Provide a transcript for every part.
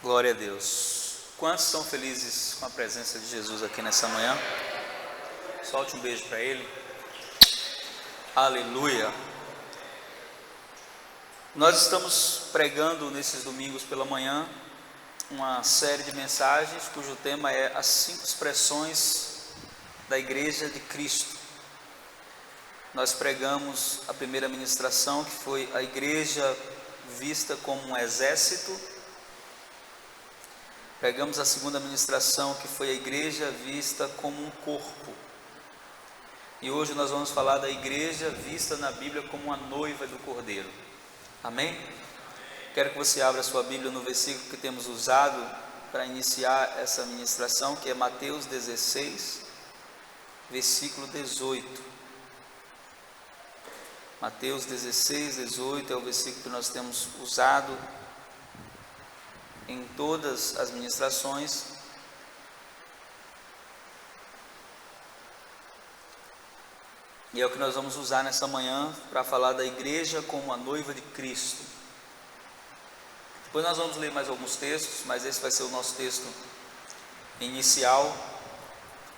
Glória a Deus. Quantos estão felizes com a presença de Jesus aqui nessa manhã? Solte um beijo para Ele. Aleluia. Nós estamos pregando nesses domingos pela manhã uma série de mensagens cujo tema é as 5 expressões da Igreja de Cristo. Nós pregamos a primeira ministração, que foi a igreja vista como um exército. Pregamos a segunda ministração, que foi a igreja vista como um corpo. E hoje nós vamos falar da igreja vista na Bíblia como a noiva do Cordeiro. Amém? Quero que você abra a sua Bíblia no versículo que temos usado para iniciar essa ministração, que é Mateus 16, versículo 18. Mateus 16, 18 é o versículo que nós temos usado em todas as ministrações. E é o que nós vamos usar nessa manhã para falar da igreja como a noiva de Cristo. Depois nós vamos ler mais alguns textos, mas esse vai ser o nosso texto inicial.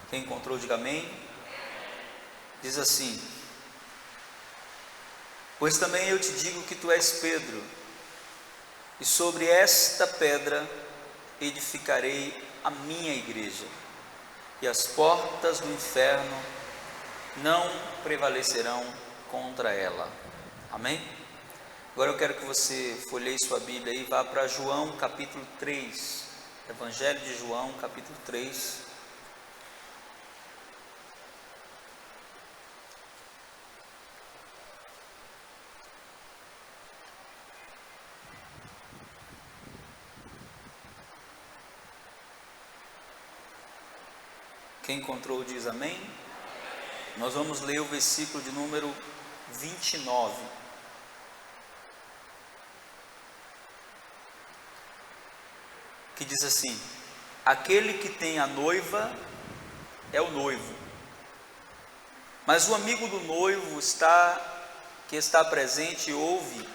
Quem encontrou, diga amém. Diz assim: pois também eu te digo que tu és Pedro, e sobre esta pedra edificarei a minha igreja, e as portas do inferno não prevalecerão contra ela. Amém? Agora eu quero que você folheie sua Bíblia e vá para João capítulo 3, Evangelho de João capítulo 3. Quem encontrou diz amém. Nós vamos ler o versículo de número 29. Que diz assim: aquele que tem a noiva é o noivo, mas o amigo do noivo que está presente e ouve,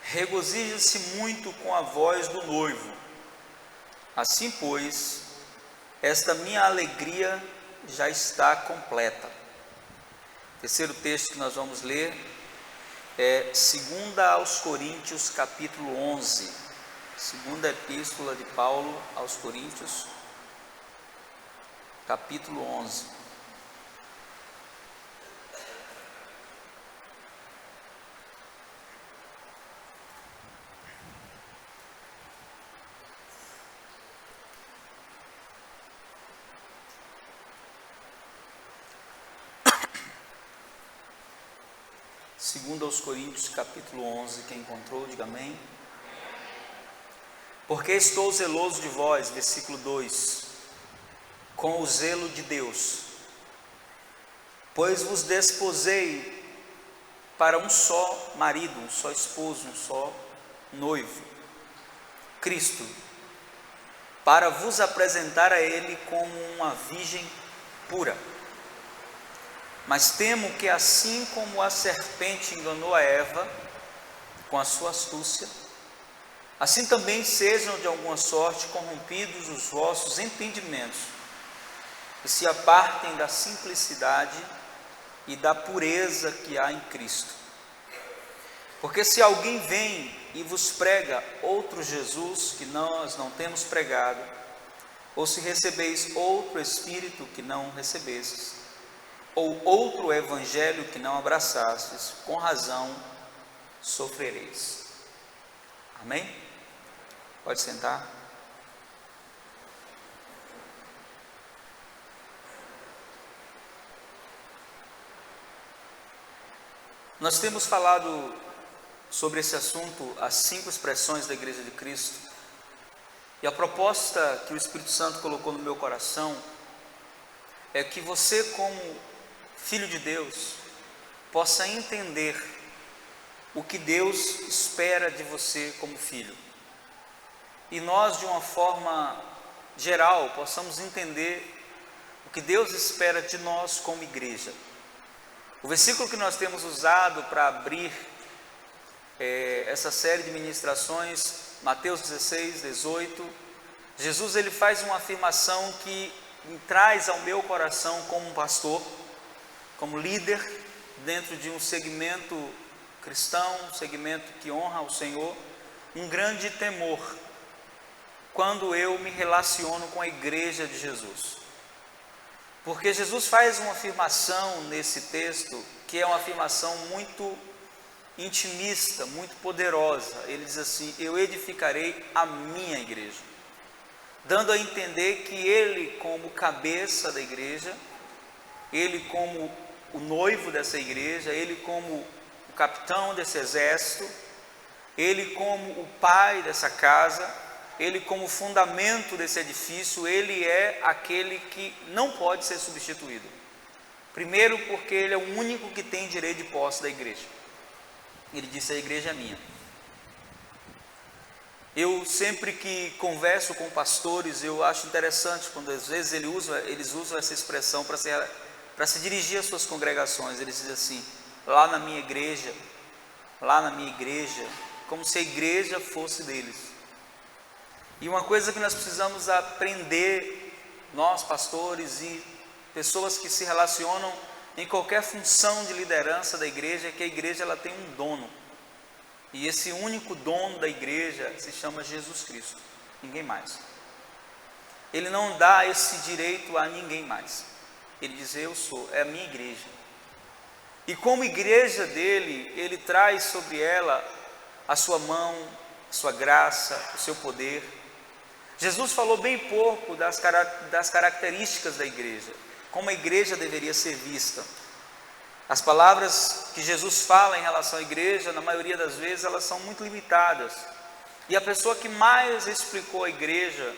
regozija-se muito com a voz do noivo. Assim, pois, esta minha alegria já está completa. O terceiro texto que nós vamos ler é 2 aos Coríntios, capítulo 11. Segunda epístola de Paulo aos Coríntios, capítulo 11. Segundo aos Coríntios, capítulo 11, quem encontrou, diga amém. Porque estou zeloso de vós, versículo 2, com o zelo de Deus, pois vos desposei para um só marido, um só esposo, um só noivo, Cristo, para vos apresentar a Ele como uma virgem pura. Mas temo que assim como a serpente enganou a Eva com a sua astúcia, assim também sejam de alguma sorte corrompidos os vossos entendimentos, e se apartem da simplicidade e da pureza que há em Cristo. Porque se alguém vem e vos prega outro Jesus que nós não temos pregado, ou se recebeis outro Espírito que não recebestes, ou outro evangelho que não abraçastes, com razão sofrereis. Amém? Pode sentar. Nós temos falado sobre esse assunto, as 5 expressões da Igreja de Cristo, e a proposta que o Espírito Santo colocou no meu coração é que você, como filho de Deus, possa entender o que Deus espera de você como filho, e nós, de uma forma geral, possamos entender o que Deus espera de nós como igreja. O versículo que nós temos usado para abrir essa série de ministrações Mateus 16, 18, Jesus ele faz uma afirmação que me traz ao meu coração como um pastor, como líder dentro de um segmento cristão, um segmento que honra o Senhor, um grande temor quando eu me relaciono com a igreja de Jesus. Porque Jesus faz uma afirmação nesse texto que é uma afirmação muito intimista, muito poderosa. Ele diz assim: eu edificarei a minha igreja, dando a entender que ele, como cabeça da igreja, ele como o noivo dessa igreja, ele como o capitão desse exército, ele como o pai dessa casa, ele como fundamento desse edifício, ele é aquele que não pode ser substituído. Primeiro porque ele é o único que tem direito de posse da igreja. Ele disse: a igreja é minha. Eu sempre que converso com pastores, eu acho interessante quando às vezes eles usam essa expressão para se dirigir às suas congregações. Eles dizem assim: lá na minha igreja, como se a igreja fosse deles. E uma coisa que nós precisamos aprender, nós pastores e pessoas que se relacionam em qualquer função de liderança da igreja, é que a igreja ela tem um dono. E esse único dono da igreja se chama Jesus Cristo, ninguém mais. Ele não dá esse direito a ninguém mais. Ele diz: eu sou, é a minha igreja. E como igreja dele, ele traz sobre ela a sua mão, a sua graça, o seu poder. Jesus falou bem pouco das características da igreja, como a igreja deveria ser vista. As palavras que Jesus fala em relação à igreja, na maioria das vezes, elas são muito limitadas. E a pessoa que mais explicou a igreja,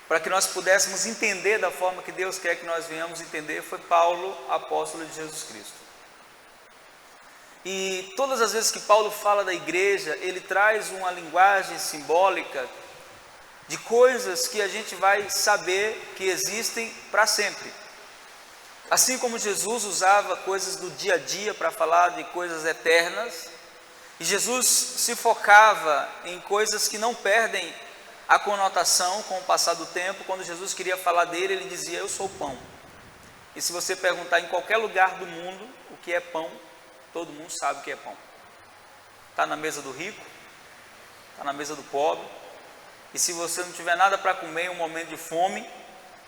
para que nós pudéssemos entender da forma que Deus quer que nós venhamos entender, foi Paulo, apóstolo de Jesus Cristo. E todas as vezes que Paulo fala da igreja, ele traz uma linguagem simbólica de coisas que a gente vai saber que existem para sempre. Assim como Jesus usava coisas do dia a dia para falar de coisas eternas, e Jesus se focava em coisas que não perdem a conotação com o passar do tempo. Quando Jesus queria falar dele, ele dizia: eu sou o pão. E se você perguntar em qualquer lugar do mundo o que é pão, todo mundo sabe o que é pão. Está na mesa do rico, está na mesa do pobre, e se você não tiver nada para comer em um momento de fome,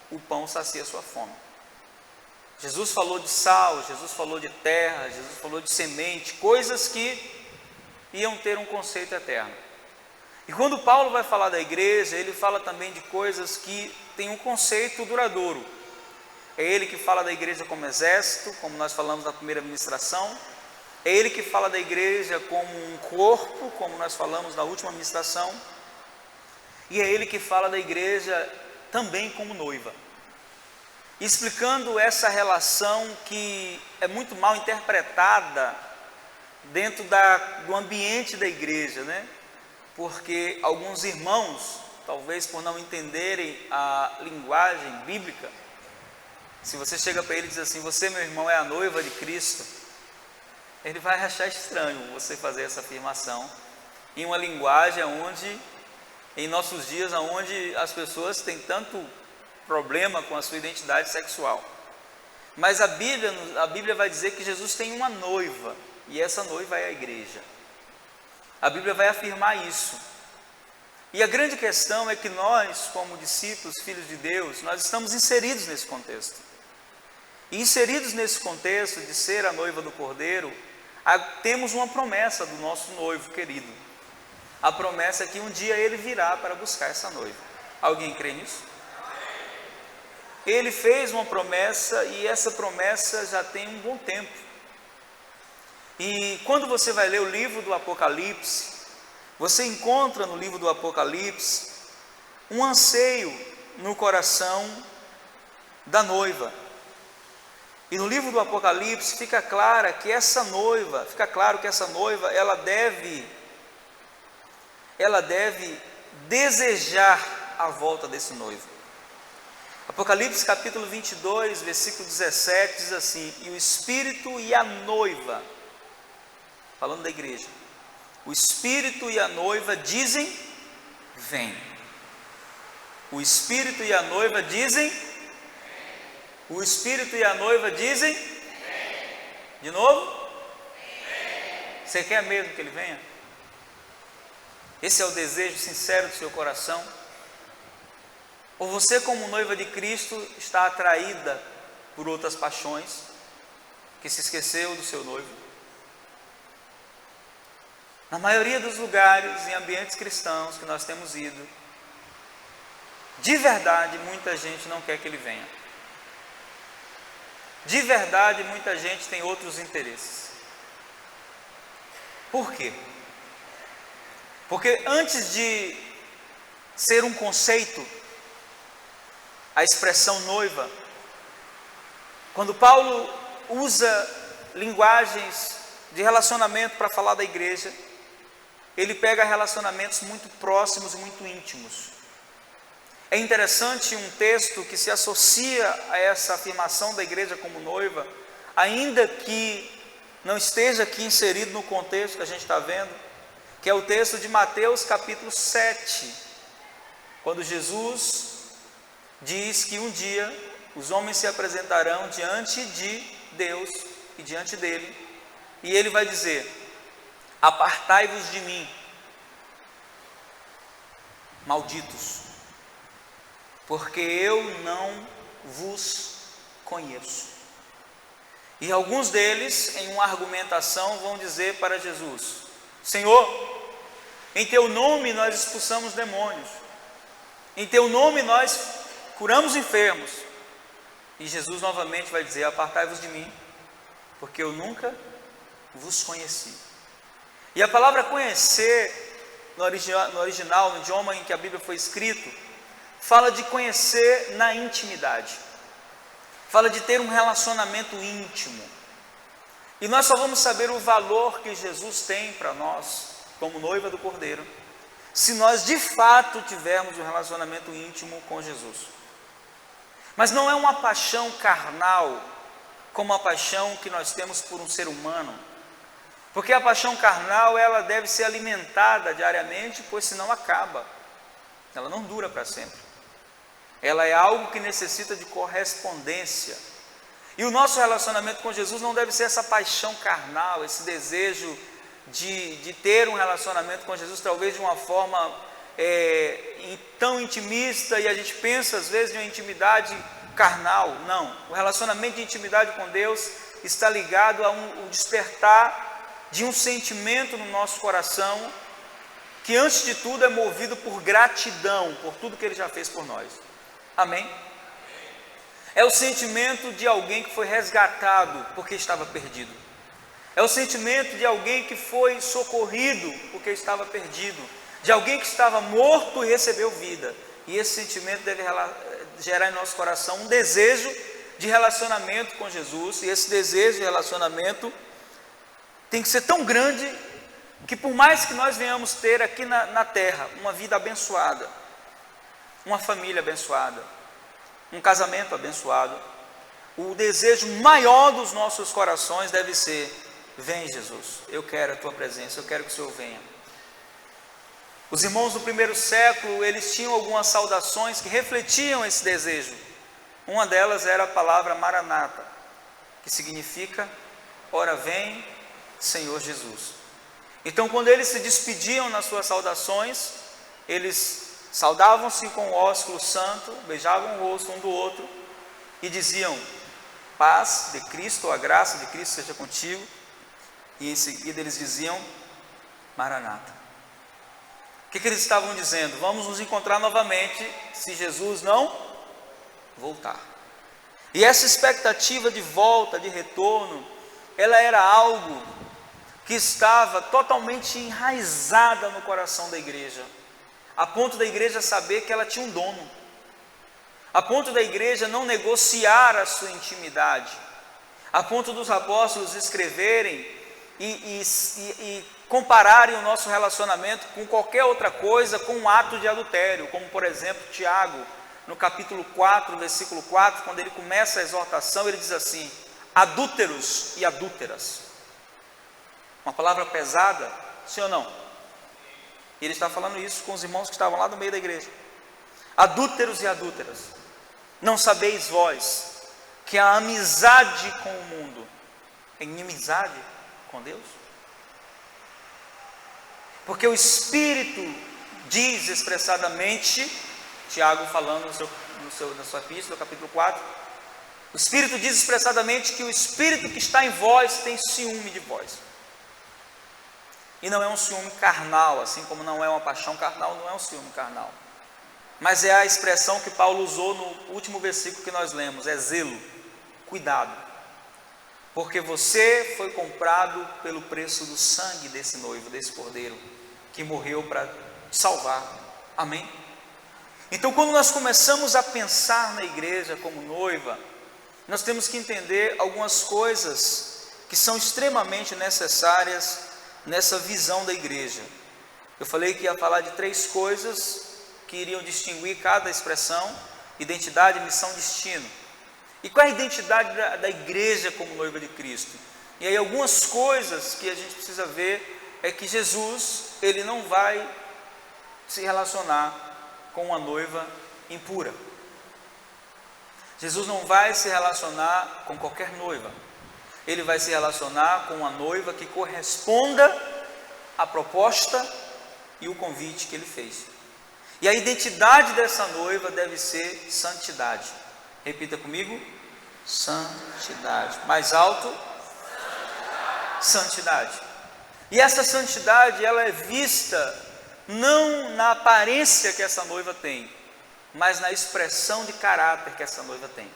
o pão sacia a sua fome. Jesus falou de sal, Jesus falou de terra, Jesus falou de semente, coisas que iam ter um conceito eterno. E quando Paulo vai falar da igreja, ele fala também de coisas que têm um conceito duradouro. É ele que fala da igreja como exército, como nós falamos na primeira ministração. É ele que fala da igreja como um corpo, como nós falamos na última ministração. E é ele que fala da igreja também como noiva, explicando essa relação que é muito mal interpretada dentro do ambiente da igreja, né? Porque alguns irmãos, talvez por não entenderem a linguagem bíblica, se você chega para ele e diz assim: você, meu irmão, é a noiva de Cristo, ele vai achar estranho você fazer essa afirmação em uma linguagem em nossos dias, onde as pessoas têm tanto problema com a sua identidade sexual. Mas a Bíblia vai dizer que Jesus tem uma noiva, e essa noiva é a igreja. A Bíblia vai afirmar isso. E a grande questão é que nós, como discípulos, filhos de Deus, nós estamos inseridos nesse contexto. E inseridos nesse contexto de ser a noiva do Cordeiro, temos uma promessa do nosso noivo querido. A promessa é que um dia ele virá para buscar essa noiva. Alguém crê nisso? Ele fez uma promessa, e essa promessa já tem um bom tempo. E quando você vai ler o livro do Apocalipse, você encontra no livro do Apocalipse um anseio no coração da noiva. E no livro do Apocalipse fica claro que essa noiva, ela deve desejar a volta desse noivo. Apocalipse capítulo 22, versículo 17 diz assim: e o Espírito e a noiva, falando da igreja, o Espírito e a noiva dizem: vem. O Espírito e a noiva dizem, o Espírito e a noiva dizem, de novo, você quer mesmo que ele venha? Esse é o desejo sincero do seu coração? Ou você, como noiva de Cristo, está atraída por outras paixões, que se esqueceu do seu noivo? Na maioria dos lugares, em ambientes cristãos que nós temos ido, de verdade, muita gente não quer que ele venha. De verdade, muita gente tem outros interesses. Por quê? Porque antes de ser um conceito, a expressão noiva, quando Paulo usa linguagens de relacionamento para falar da igreja, ele pega relacionamentos muito próximos e muito íntimos. É interessante um texto que se associa a essa afirmação da igreja como noiva, ainda que não esteja aqui inserido no contexto que a gente está vendo, que é o texto de Mateus capítulo 7, quando Jesus diz que um dia os homens se apresentarão diante de Deus e diante dele, e ele vai dizer: apartai-vos de mim, malditos, porque eu não vos conheço. E alguns deles, em uma argumentação, vão dizer para Jesus: Senhor, em teu nome nós expulsamos demônios, em teu nome nós curamos enfermos. E Jesus novamente vai dizer: apartai-vos de mim, porque eu nunca vos conheci. E a palavra conhecer, no original, no idioma em que a Bíblia foi escrita, fala de conhecer na intimidade, fala de ter um relacionamento íntimo. E nós só vamos saber o valor que Jesus tem para nós, como noiva do Cordeiro, se nós de fato tivermos um relacionamento íntimo com Jesus. Mas não é uma paixão carnal, como a paixão que nós temos por um ser humano, porque a paixão carnal, ela deve ser alimentada diariamente, pois senão acaba, ela não dura para sempre. Ela é algo que necessita de correspondência. E o nosso relacionamento com Jesus não deve ser essa paixão carnal, esse desejo de ter um relacionamento com Jesus, talvez de uma forma tão intimista, e a gente pensa às vezes em uma intimidade carnal. Não, o relacionamento de intimidade com Deus está ligado a um despertar de um sentimento no nosso coração, que antes de tudo é movido por gratidão, por tudo que Ele já fez por nós. Amém? É o sentimento de alguém que foi resgatado porque estava perdido. É o sentimento de alguém que foi socorrido porque estava perdido, de alguém que estava morto e recebeu vida. E esse sentimento deve gerar em nosso coração um desejo de relacionamento com Jesus. E esse desejo de relacionamento tem que ser tão grande que, por mais que nós venhamos ter aqui na terra uma vida abençoada, uma família abençoada, um casamento abençoado, o desejo maior dos nossos corações deve ser: vem Jesus, eu quero a tua presença, eu quero que o Senhor venha. Os irmãos do primeiro século, eles tinham algumas saudações que refletiam esse desejo. Uma delas era a palavra Maranata, que significa: ora vem, Senhor Jesus. Então, quando eles se despediam nas suas saudações, eles saudavam-se com o ósculo santo, beijavam o rosto um do outro e diziam: paz de Cristo, a graça de Cristo seja contigo. E em seguida eles diziam: Maranata. O que eles estavam dizendo? Vamos nos encontrar novamente se Jesus não voltar. E essa expectativa de volta, de retorno, ela era algo que estava totalmente enraizada no coração da igreja, a ponto da igreja saber que ela tinha um dono, a ponto da igreja não negociar a sua intimidade, a ponto dos apóstolos escreverem e compararem o nosso relacionamento com qualquer outra coisa, com um ato de adultério, como por exemplo Tiago, no capítulo 4, versículo 4, quando ele começa a exortação, ele diz assim: adúlteros e adúlteras. Uma palavra pesada, sim ou não? E ele está falando isso com os irmãos que estavam lá no meio da igreja. Adúlteros e adúlteras, não sabeis vós que a amizade com o mundo é inimizade com Deus? Porque o Espírito diz expressadamente, Tiago falando na sua epístola, capítulo 4, o Espírito diz expressadamente que o Espírito que está em vós tem ciúme de vós. E não é um ciúme carnal, assim como não é uma paixão carnal, não é um ciúme carnal. Mas é a expressão que Paulo usou no último versículo que nós lemos, é zelo, cuidado. Porque você foi comprado pelo preço do sangue desse noivo, desse cordeiro, que morreu para te salvar. Amém? Então, quando nós começamos a pensar na igreja como noiva, nós temos que entender algumas coisas que são extremamente necessárias nessa visão da igreja. Eu falei que ia falar de 3 coisas que iriam distinguir cada expressão: identidade, missão, destino. E qual é a identidade da igreja como noiva de Cristo? E aí algumas coisas que a gente precisa ver é que Jesus, ele não vai se relacionar com uma noiva impura. Jesus não vai se relacionar com qualquer noiva. Ele vai se relacionar com uma noiva que corresponda à proposta e o convite que ele fez. E a identidade dessa noiva deve ser santidade. Repita comigo: santidade. Mais alto: santidade. E essa santidade, ela é vista não na aparência que essa noiva tem, mas na expressão de caráter que essa noiva tem.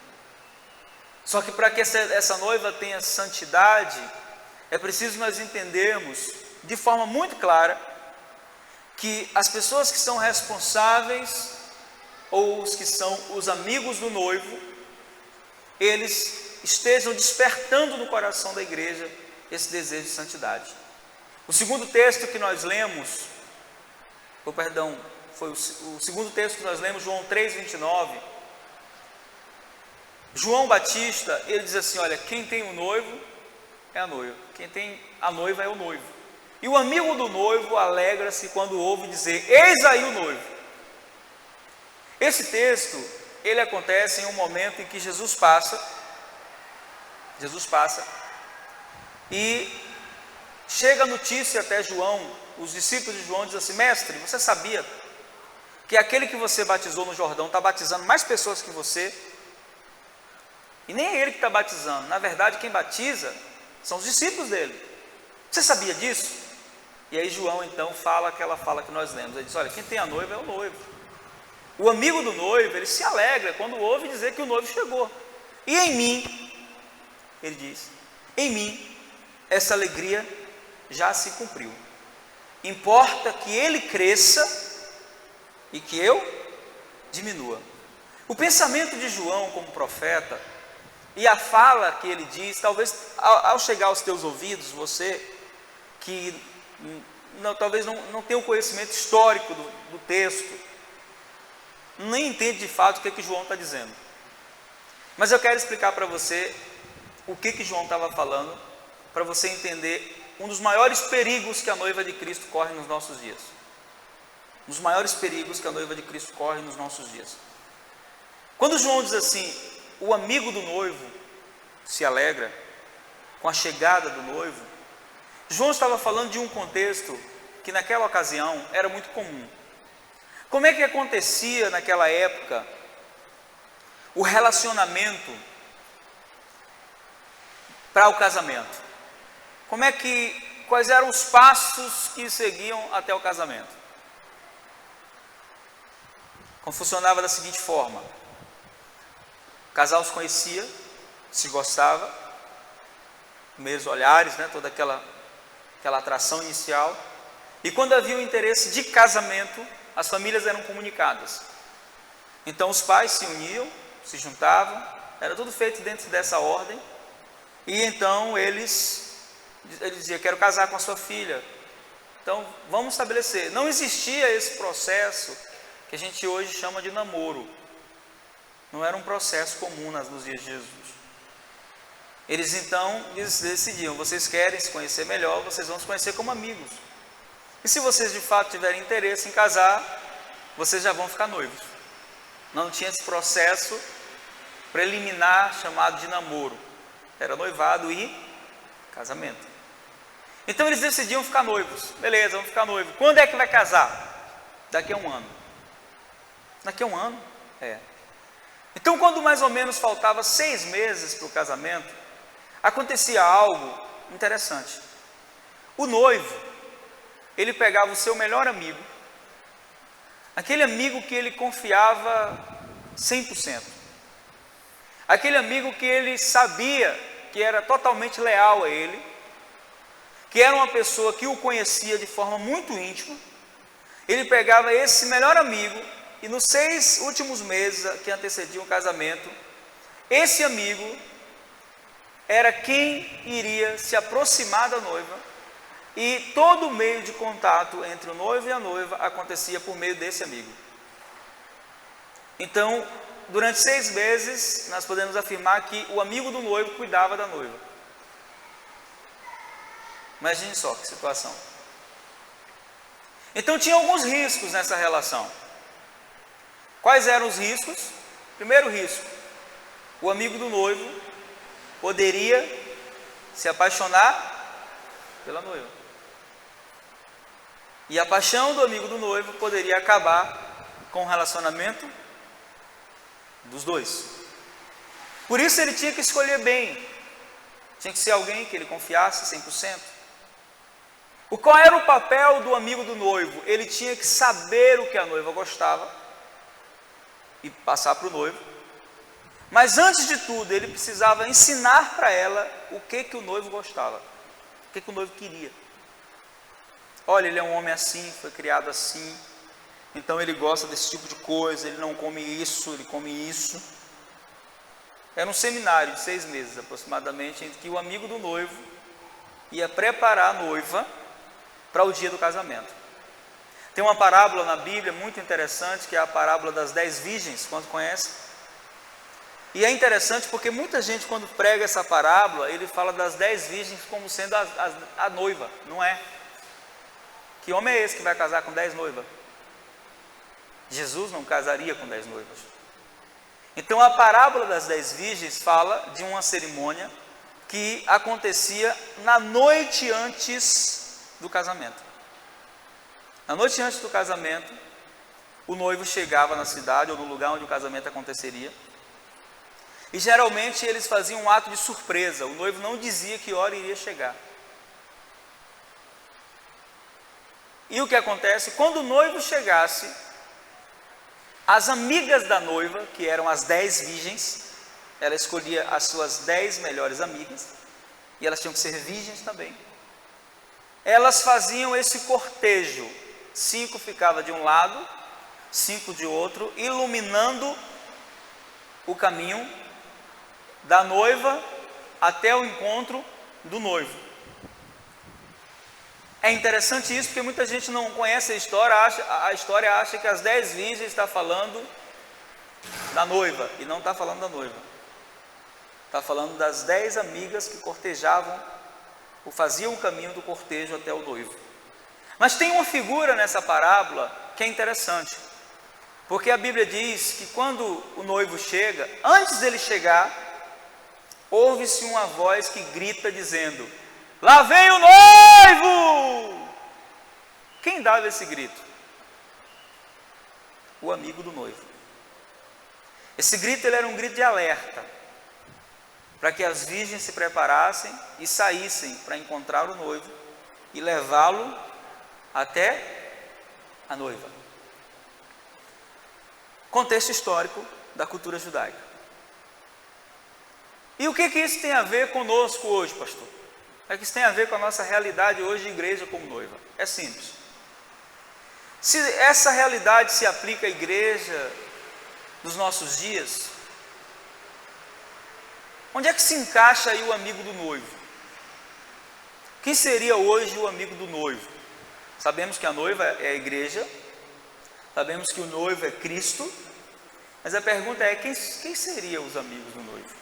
Só que para que essa noiva tenha santidade, é preciso nós entendermos de forma muito clara que as pessoas que são responsáveis, ou os que são os amigos do noivo, eles estejam despertando no coração da igreja esse desejo de santidade. O segundo texto que nós lemos, foi o segundo texto que nós lemos, João 3:29. João Batista, ele diz assim: olha, quem tem o noivo é a noiva, quem tem a noiva é o noivo. E o amigo do noivo alegra-se quando ouve dizer: eis aí o noivo. Esse texto, ele acontece em um momento em que Jesus passa, e chega a notícia até João. Os discípulos de João dizem assim: mestre, você sabia que aquele que você batizou no Jordão está batizando mais pessoas que você? E nem é ele que está batizando, na verdade quem batiza são os discípulos dele. Você sabia disso? E aí João então fala aquela fala que nós lemos. Ele diz: olha, quem tem a noiva é o noivo. O amigo do noivo, ele se alegra quando ouve dizer que o noivo chegou. E em mim, ele diz, em mim, essa alegria já se cumpriu. Importa que ele cresça e que eu diminua. O pensamento de João como profeta e a fala que ele diz, talvez ao chegar aos teus ouvidos, você que talvez não tenha o conhecimento histórico do texto, nem entende de fato o que João está dizendo. Mas eu quero explicar para você o que João estava falando, para você entender um dos maiores perigos que a noiva de Cristo corre nos nossos dias. Um dos maiores perigos que a noiva de Cristo corre nos nossos dias. Quando João diz assim: o amigo do noivo se alegra com a chegada do noivo, João estava falando de um contexto que naquela ocasião era muito comum. Como é que acontecia naquela época o relacionamento para o casamento? Quais eram os passos que seguiam até o casamento? Como funcionava da seguinte forma: o casal se conhecia, se gostava, primeiros olhares, né, toda aquela atração inicial, e quando havia o interesse de casamento, as famílias eram comunicadas. Então os pais se uniam, se juntavam, era tudo feito dentro dessa ordem, e então ele dizia: quero casar com a sua filha, então vamos estabelecer. Não existia esse processo que a gente hoje chama de namoro. Não era um processo comum nos dias de Jesus. Eles então decidiam: vocês querem se conhecer melhor, vocês vão se conhecer como amigos. E se vocês de fato tiverem interesse em casar, vocês já vão ficar noivos. Não tinha esse processo preliminar chamado de namoro. Era noivado e casamento. Então eles decidiam ficar noivos. Beleza, vamos ficar noivos. Quando é que vai casar? Daqui a um ano. Daqui a um ano? É. Então, quando mais ou menos faltava 6 meses para o casamento, acontecia algo interessante. O noivo, ele pegava o seu melhor amigo, aquele amigo que ele confiava 100%, aquele amigo que ele sabia que era totalmente leal a ele, que era uma pessoa que o conhecia de forma muito íntima. Ele pegava esse melhor amigo e nos 6 últimos meses que antecediam o casamento, esse amigo era quem iria se aproximar da noiva, e todo o meio de contato entre o noivo e a noiva acontecia por meio desse amigo. Então, durante 6 meses, nós podemos afirmar que o amigo do noivo cuidava da noiva. Imagine só que situação. Então tinha alguns riscos nessa relação. Quais eram os riscos? Primeiro risco: o amigo do noivo poderia se apaixonar pela noiva. E a paixão do amigo do noivo poderia acabar com o relacionamento dos dois. Por isso ele tinha que escolher bem. Tinha que ser alguém que ele confiasse 100%. Qual era o papel do amigo do noivo? Ele tinha que saber o que a noiva gostava e passar para o noivo. Mas antes de tudo, ele precisava ensinar para ela o que o noivo gostava, o que o noivo queria. Olha, ele é um homem assim, foi criado assim, então ele gosta desse tipo de coisa, ele não come isso, ele come isso. Era um seminário de 6 meses aproximadamente, em que o amigo do noivo ia preparar a noiva para o dia do casamento. Tem uma parábola na Bíblia muito interessante, que é a parábola das 10 virgens, quando conhece? E é interessante porque muita gente, quando prega essa parábola, ele fala das 10 virgens como sendo a noiva. Não é. Que homem é esse que vai casar com 10 noivas? Jesus não casaria com 10 noivas. Então a parábola das 10 virgens fala de uma cerimônia que acontecia na noite antes do casamento. Na noite antes do casamento, o noivo chegava na cidade ou no lugar onde o casamento aconteceria. E geralmente eles faziam um ato de surpresa. O noivo não dizia que hora iria chegar. E o que acontece? Quando o noivo chegasse, as amigas da noiva, que eram as 10 virgens, ela escolhia as suas 10 melhores amigas, e elas tinham que ser virgens também. Elas faziam esse cortejo. 5 ficava de um lado, 5 de outro, iluminando o caminho da noiva até o encontro do noivo. É interessante isso, porque muita gente não conhece a história acha que as 10 virgens está falando da noiva, e não está falando da noiva. Está falando das 10 amigas que cortejavam, ou faziam o caminho do cortejo até o noivo. Mas tem uma figura nessa parábola que é interessante, porque a Bíblia diz que quando o noivo chega, antes dele chegar, ouve-se uma voz que grita dizendo: lá vem o noivo! Quem dava esse grito? O amigo do noivo. Esse grito ele era um grito de alerta, para que as virgens se preparassem e saíssem para encontrar o noivo e levá-lo até a noiva. Contexto histórico da cultura judaica. E o que isso tem a ver conosco hoje, pastor? O que isso tem a ver com a nossa realidade hoje de igreja como noiva? É simples. Se essa realidade se aplica à igreja nos nossos dias, onde é que se encaixa aí o amigo do noivo? Quem seria hoje o amigo do noivo? Sabemos que a noiva é a igreja, sabemos que o noivo é Cristo, mas a pergunta é: quem seriam os amigos do noivo?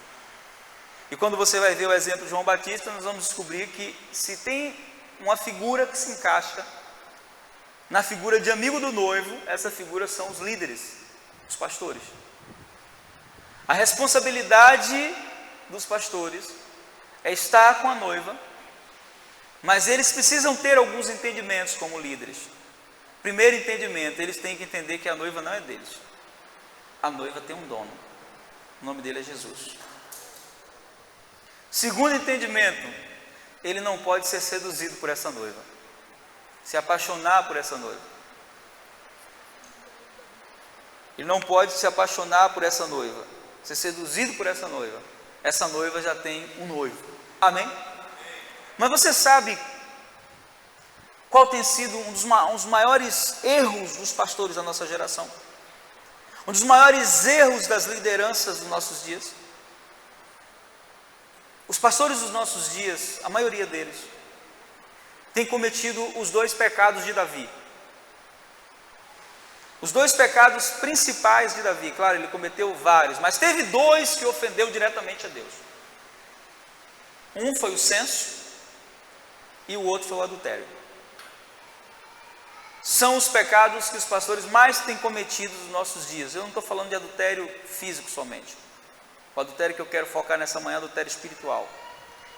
E quando você vai ver o exemplo de João Batista, nós vamos descobrir que se tem uma figura que se encaixa na figura de amigo do noivo, essa figura são os líderes, os pastores. A responsabilidade dos pastores é estar com a noiva, mas eles precisam ter alguns entendimentos como líderes. Primeiro entendimento, eles têm que entender que a noiva não é deles. A noiva tem um dono, o nome dele é Jesus. Segundo entendimento, ele não pode ser seduzido por essa noiva, se apaixonar por essa noiva. Ele não pode se apaixonar por essa noiva, ser seduzido por essa noiva. Essa noiva já tem um noivo. Amém? Mas você sabe qual tem sido um dos maiores erros dos pastores da nossa geração? Um dos maiores erros das lideranças dos nossos dias? Os pastores dos nossos dias, a maioria deles, tem cometido os dois pecados de Davi. Os dois pecados principais de Davi. Claro, ele cometeu vários, mas teve dois que ofendeu diretamente a Deus. Um foi o censo e o outro foi o adultério. São os pecados que os pastores mais têm cometido nos nossos dias. Eu não estou falando de adultério físico somente. O adultério que eu quero focar nessa manhã é adultério espiritual.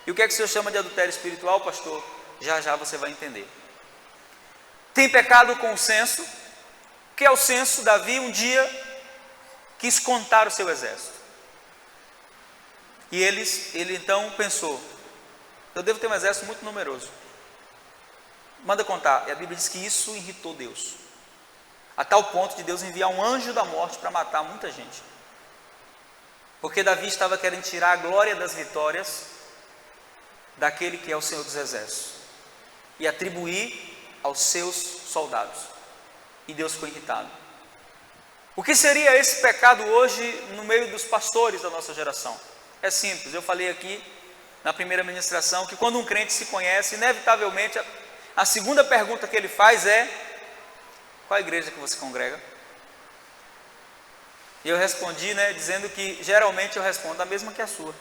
E o que é que o senhor chama de adultério espiritual, pastor? Já já você vai entender. Tem pecado com o censo. O que é o censo? Davi um dia quis contar o seu exército. E ele então pensou: eu devo ter um exército muito numeroso. Manda contar. E a Bíblia diz que isso irritou Deus, a tal ponto de Deus enviar um anjo da morte para matar muita gente. Porque Davi estava querendo tirar a glória das vitórias daquele que é o Senhor dos Exércitos e atribuir aos seus soldados. E Deus ficou irritado. O que seria esse pecado hoje no meio dos pastores da nossa geração? É simples. Eu falei aqui na primeira ministração que quando um crente se conhece, inevitavelmente a segunda pergunta que ele faz é: qual a igreja que você congrega? E eu respondi, dizendo que geralmente eu respondo a mesma que a sua.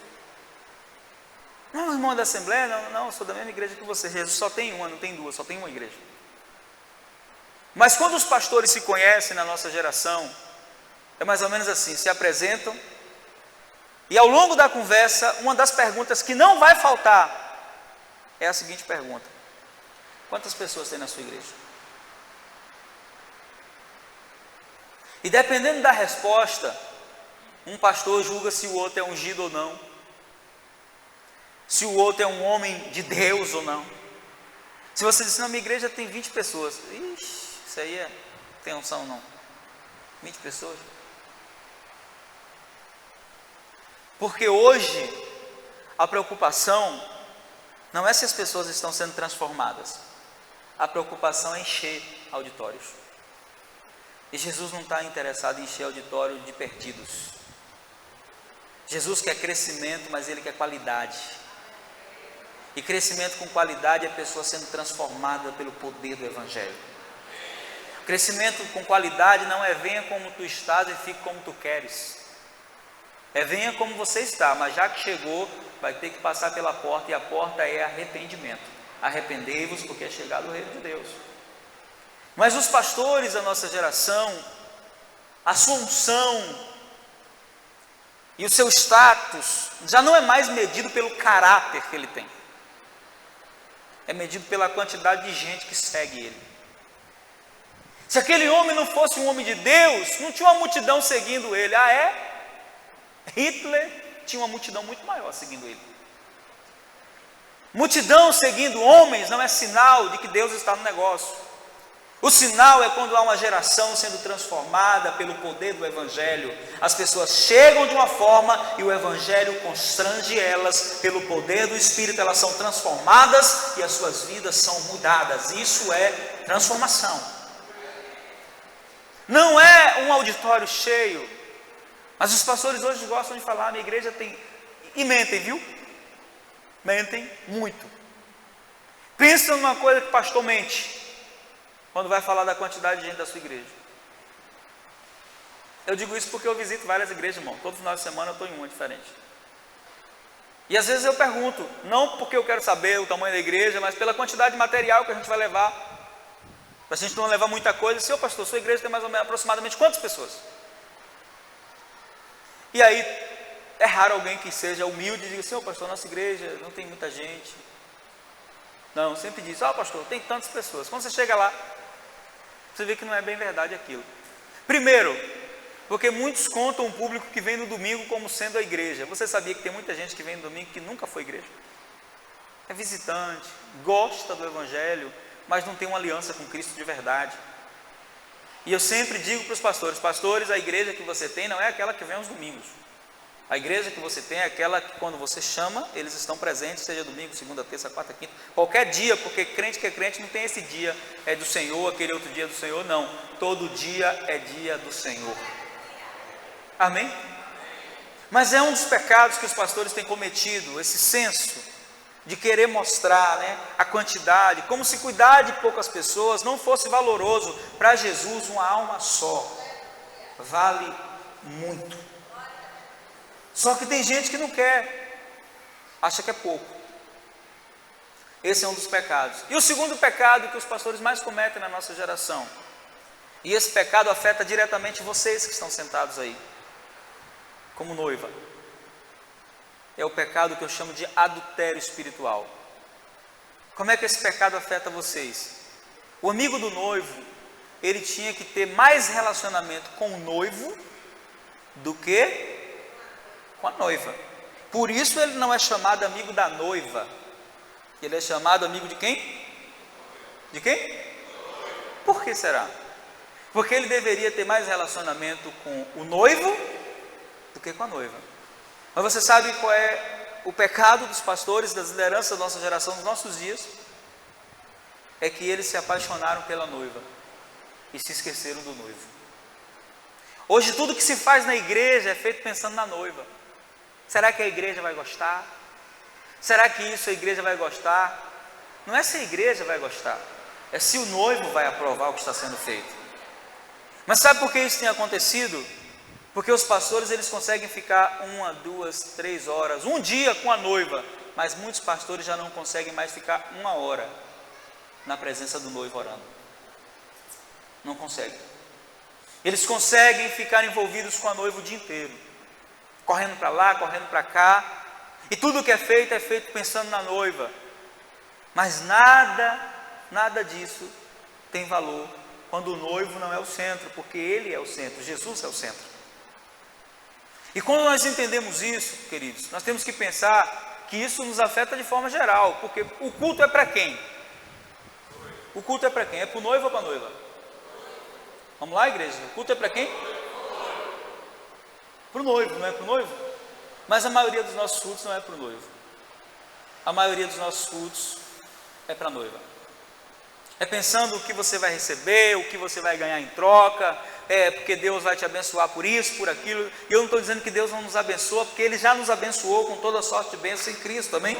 Não, irmão da Assembleia, não, eu sou da mesma igreja que você. Jesus só tem uma, não tem duas, só tem uma igreja. Mas quando os pastores se conhecem na nossa geração, é mais ou menos assim: se apresentam, e ao longo da conversa, uma das perguntas que não vai faltar é a seguinte pergunta: quantas pessoas tem na sua igreja? E dependendo da resposta, um pastor julga se o outro é ungido ou não, se o outro é um homem de Deus ou não. Se você disser: na minha igreja tem 20 pessoas, ixi, isso aí tem unção não? 20 pessoas? Porque hoje a preocupação não é se as pessoas estão sendo transformadas, a preocupação é encher auditórios. E Jesus não está interessado em encher auditório de perdidos. Jesus quer crescimento, mas Ele quer qualidade. E crescimento com qualidade é a pessoa sendo transformada pelo poder do Evangelho. Crescimento com qualidade não é venha como tu estás e fique como tu queres. É venha como você está, mas já que chegou, vai ter que passar pela porta, e a porta é arrependimento. Arrependei-vos, porque é chegado o reino de Deus. Mas os pastores da nossa geração, a sua unção e o seu status já não é mais medido pelo caráter que ele tem, é medido pela quantidade de gente que segue ele. Se aquele homem não fosse um homem de Deus, não tinha uma multidão seguindo ele. Ah, é? Hitler tinha uma multidão muito maior seguindo ele. Multidão seguindo homens não é sinal de que Deus está no negócio. O sinal é quando há uma geração sendo transformada pelo poder do Evangelho. As pessoas chegam de uma forma e o Evangelho constrange elas pelo poder do Espírito. Elas são transformadas e as suas vidas são mudadas. Isso é transformação. Não é um auditório cheio. Mas os pastores hoje gostam de falar: minha igreja tem... E mentem, viu? Mentem muito. Pensa numa coisa que o pastor mente quando vai falar da quantidade de gente da sua igreja. Eu digo isso porque eu visito várias igrejas, irmão. Todo final de semana eu estou em uma diferente. E às vezes eu pergunto, não porque eu quero saber o tamanho da igreja, mas pela quantidade de material que a gente vai levar. Para a gente não levar muita coisa. Senhor pastor, sua igreja tem mais ou menos aproximadamente quantas pessoas? E aí, é raro alguém que seja humilde e diga, Senhor pastor, nossa igreja não tem muita gente. Não, sempre diz, pastor, tem tantas pessoas. Quando você chega lá, você vê que não é bem verdade aquilo. Primeiro, porque muitos contam o público que vem no domingo como sendo a igreja. Você sabia que tem muita gente que vem no domingo que nunca foi igreja? É visitante, gosta do evangelho, mas não tem uma aliança com Cristo de verdade. E eu sempre digo para os pastores, a igreja que você tem não é aquela que vem aos domingos. A igreja que você tem é aquela que quando você chama, eles estão presentes, seja domingo, segunda, terça, quarta, quinta, qualquer dia, porque crente que é crente não tem esse dia é do Senhor, aquele outro dia é do Senhor, não. Todo dia é dia do Senhor. Amém? Mas é um dos pecados que os pastores têm cometido, esse senso de querer mostrar, a quantidade, como se cuidar de poucas pessoas não fosse valoroso. Para Jesus, uma alma só vale muito. Só que tem gente que não quer, acha que é pouco. Esse é um dos pecados. E o segundo pecado que os pastores mais cometem na nossa geração, e esse pecado afeta diretamente vocês que estão sentados aí, como noiva, é o pecado que eu chamo de adultério espiritual. Como é que esse pecado afeta vocês? O amigo do noivo, ele tinha que ter mais relacionamento com o noivo do que com a noiva. Por isso ele não é chamado amigo da noiva. Ele é chamado amigo de quem? De quem? Por que será? Porque ele deveria ter mais relacionamento com o noivo do que com a noiva. Mas você sabe qual é o pecado dos pastores, das lideranças da nossa geração, dos nossos dias? É que eles se apaixonaram pela noiva e se esqueceram do noivo. Hoje tudo que se faz na igreja é feito pensando na noiva. Será que a igreja vai gostar? Será que isso a igreja vai gostar? Não é se a igreja vai gostar, é se o noivo vai aprovar o que está sendo feito. Mas sabe por que isso tem acontecido? Porque os pastores eles conseguem ficar 1, 2, 3 horas, um dia com a noiva, mas muitos pastores já não conseguem mais ficar 1 hora na presença do noivo orando. Não conseguem. Eles conseguem ficar envolvidos com a noiva o dia inteiro, correndo para lá, correndo para cá, e tudo que é feito pensando na noiva. Mas nada disso tem valor quando o noivo não é o centro, porque ele é o centro, Jesus é o centro. E quando nós entendemos isso, queridos, nós temos que pensar que isso nos afeta de forma geral, porque o culto é para quem? O culto é para quem? É para o noivo ou para a noiva? Vamos lá, igreja? O culto é para quem? Para o noivo, não é para o noivo? Mas a maioria dos nossos cultos não é para o noivo. A maioria dos nossos cultos é para a noiva. É pensando o que você vai receber, o que você vai ganhar em troca, porque Deus vai te abençoar por isso, por aquilo. E eu não estou dizendo que Deus não nos abençoa, porque Ele já nos abençoou com toda sorte de bênção em Cristo, amém?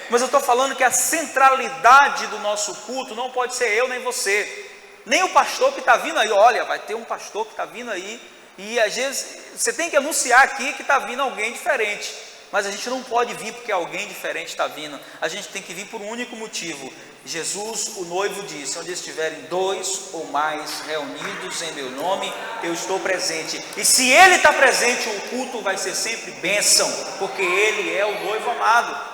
Mas eu estou falando que a centralidade do nosso culto não pode ser eu nem você, nem o pastor que está vindo aí. Olha, vai ter um pastor que está vindo aí, e às vezes você tem que anunciar aqui que está vindo alguém diferente. Mas a gente não pode vir porque alguém diferente está vindo. A gente tem que vir por um único motivo. Jesus, o noivo, disse: onde estiverem 2 ou mais reunidos em meu nome, eu estou presente. E se Ele está presente, o culto vai ser sempre bênção, porque Ele é o noivo amado.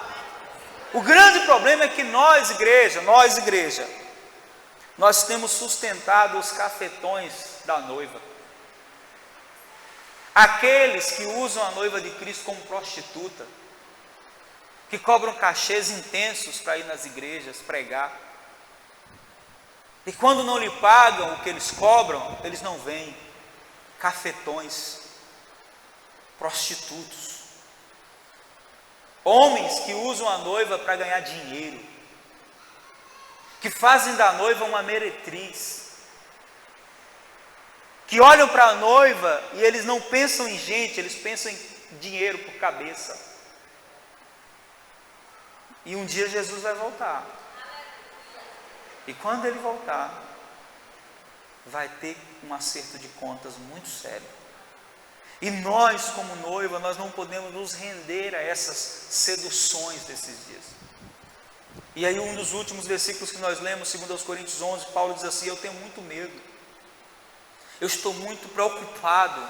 O grande problema é que nós igreja, nós temos sustentado os cafetões da noiva. Aqueles que usam a noiva de Cristo como prostituta, que cobram cachês intensos para ir nas igrejas pregar, e quando não lhe pagam o que eles cobram, eles não vêm. Cafetões, prostitutos, homens que usam a noiva para ganhar dinheiro, que fazem da noiva uma meretriz, que olham para a noiva e eles não pensam em gente, eles pensam em dinheiro por cabeça. E um dia Jesus vai voltar. E quando Ele voltar, vai ter um acerto de contas muito sério. E nós, como noiva, nós não podemos nos render a essas seduções desses dias. E aí um dos últimos versículos que nós lemos, segundo aos Coríntios 11, Paulo diz assim: eu tenho muito medo, eu estou muito preocupado,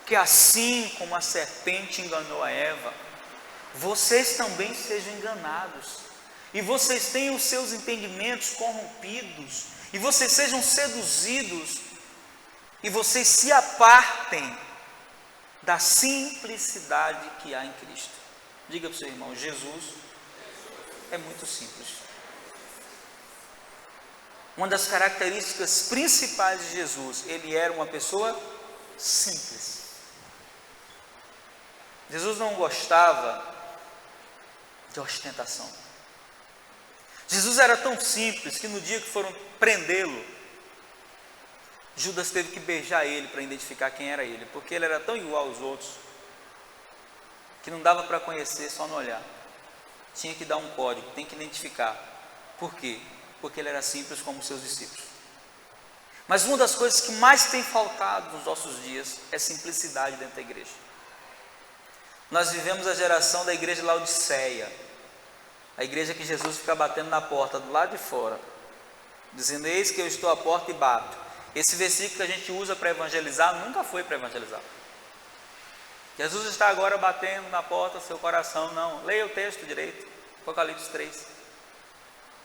que assim como a serpente enganou a Eva, vocês também sejam enganados, e vocês tenham os seus entendimentos corrompidos, e vocês sejam seduzidos, e vocês se apartem da simplicidade que há em Cristo. Diga para o seu irmão: Jesus é muito simples. Uma das características principais de Jesus, ele era uma pessoa simples. Jesus não gostava de ostentação. Jesus era tão simples que no dia que foram prendê-lo, Judas teve que beijar ele para identificar quem era ele, porque ele era tão igual aos outros que não dava para conhecer só no olhar. Tinha que dar um código, tem que identificar. Por quê? Porque ele era simples como seus discípulos. Mas uma das coisas que mais tem faltado nos nossos dias é simplicidade dentro da igreja. Nós vivemos a geração da igreja de Laodiceia, a igreja que Jesus fica batendo na porta do lado de fora, dizendo: eis que eu estou à porta e bato. Esse versículo que a gente usa para evangelizar nunca foi para evangelizar. Jesus está agora batendo na porta do seu coração. Não, leia o texto direito, Apocalipse 3.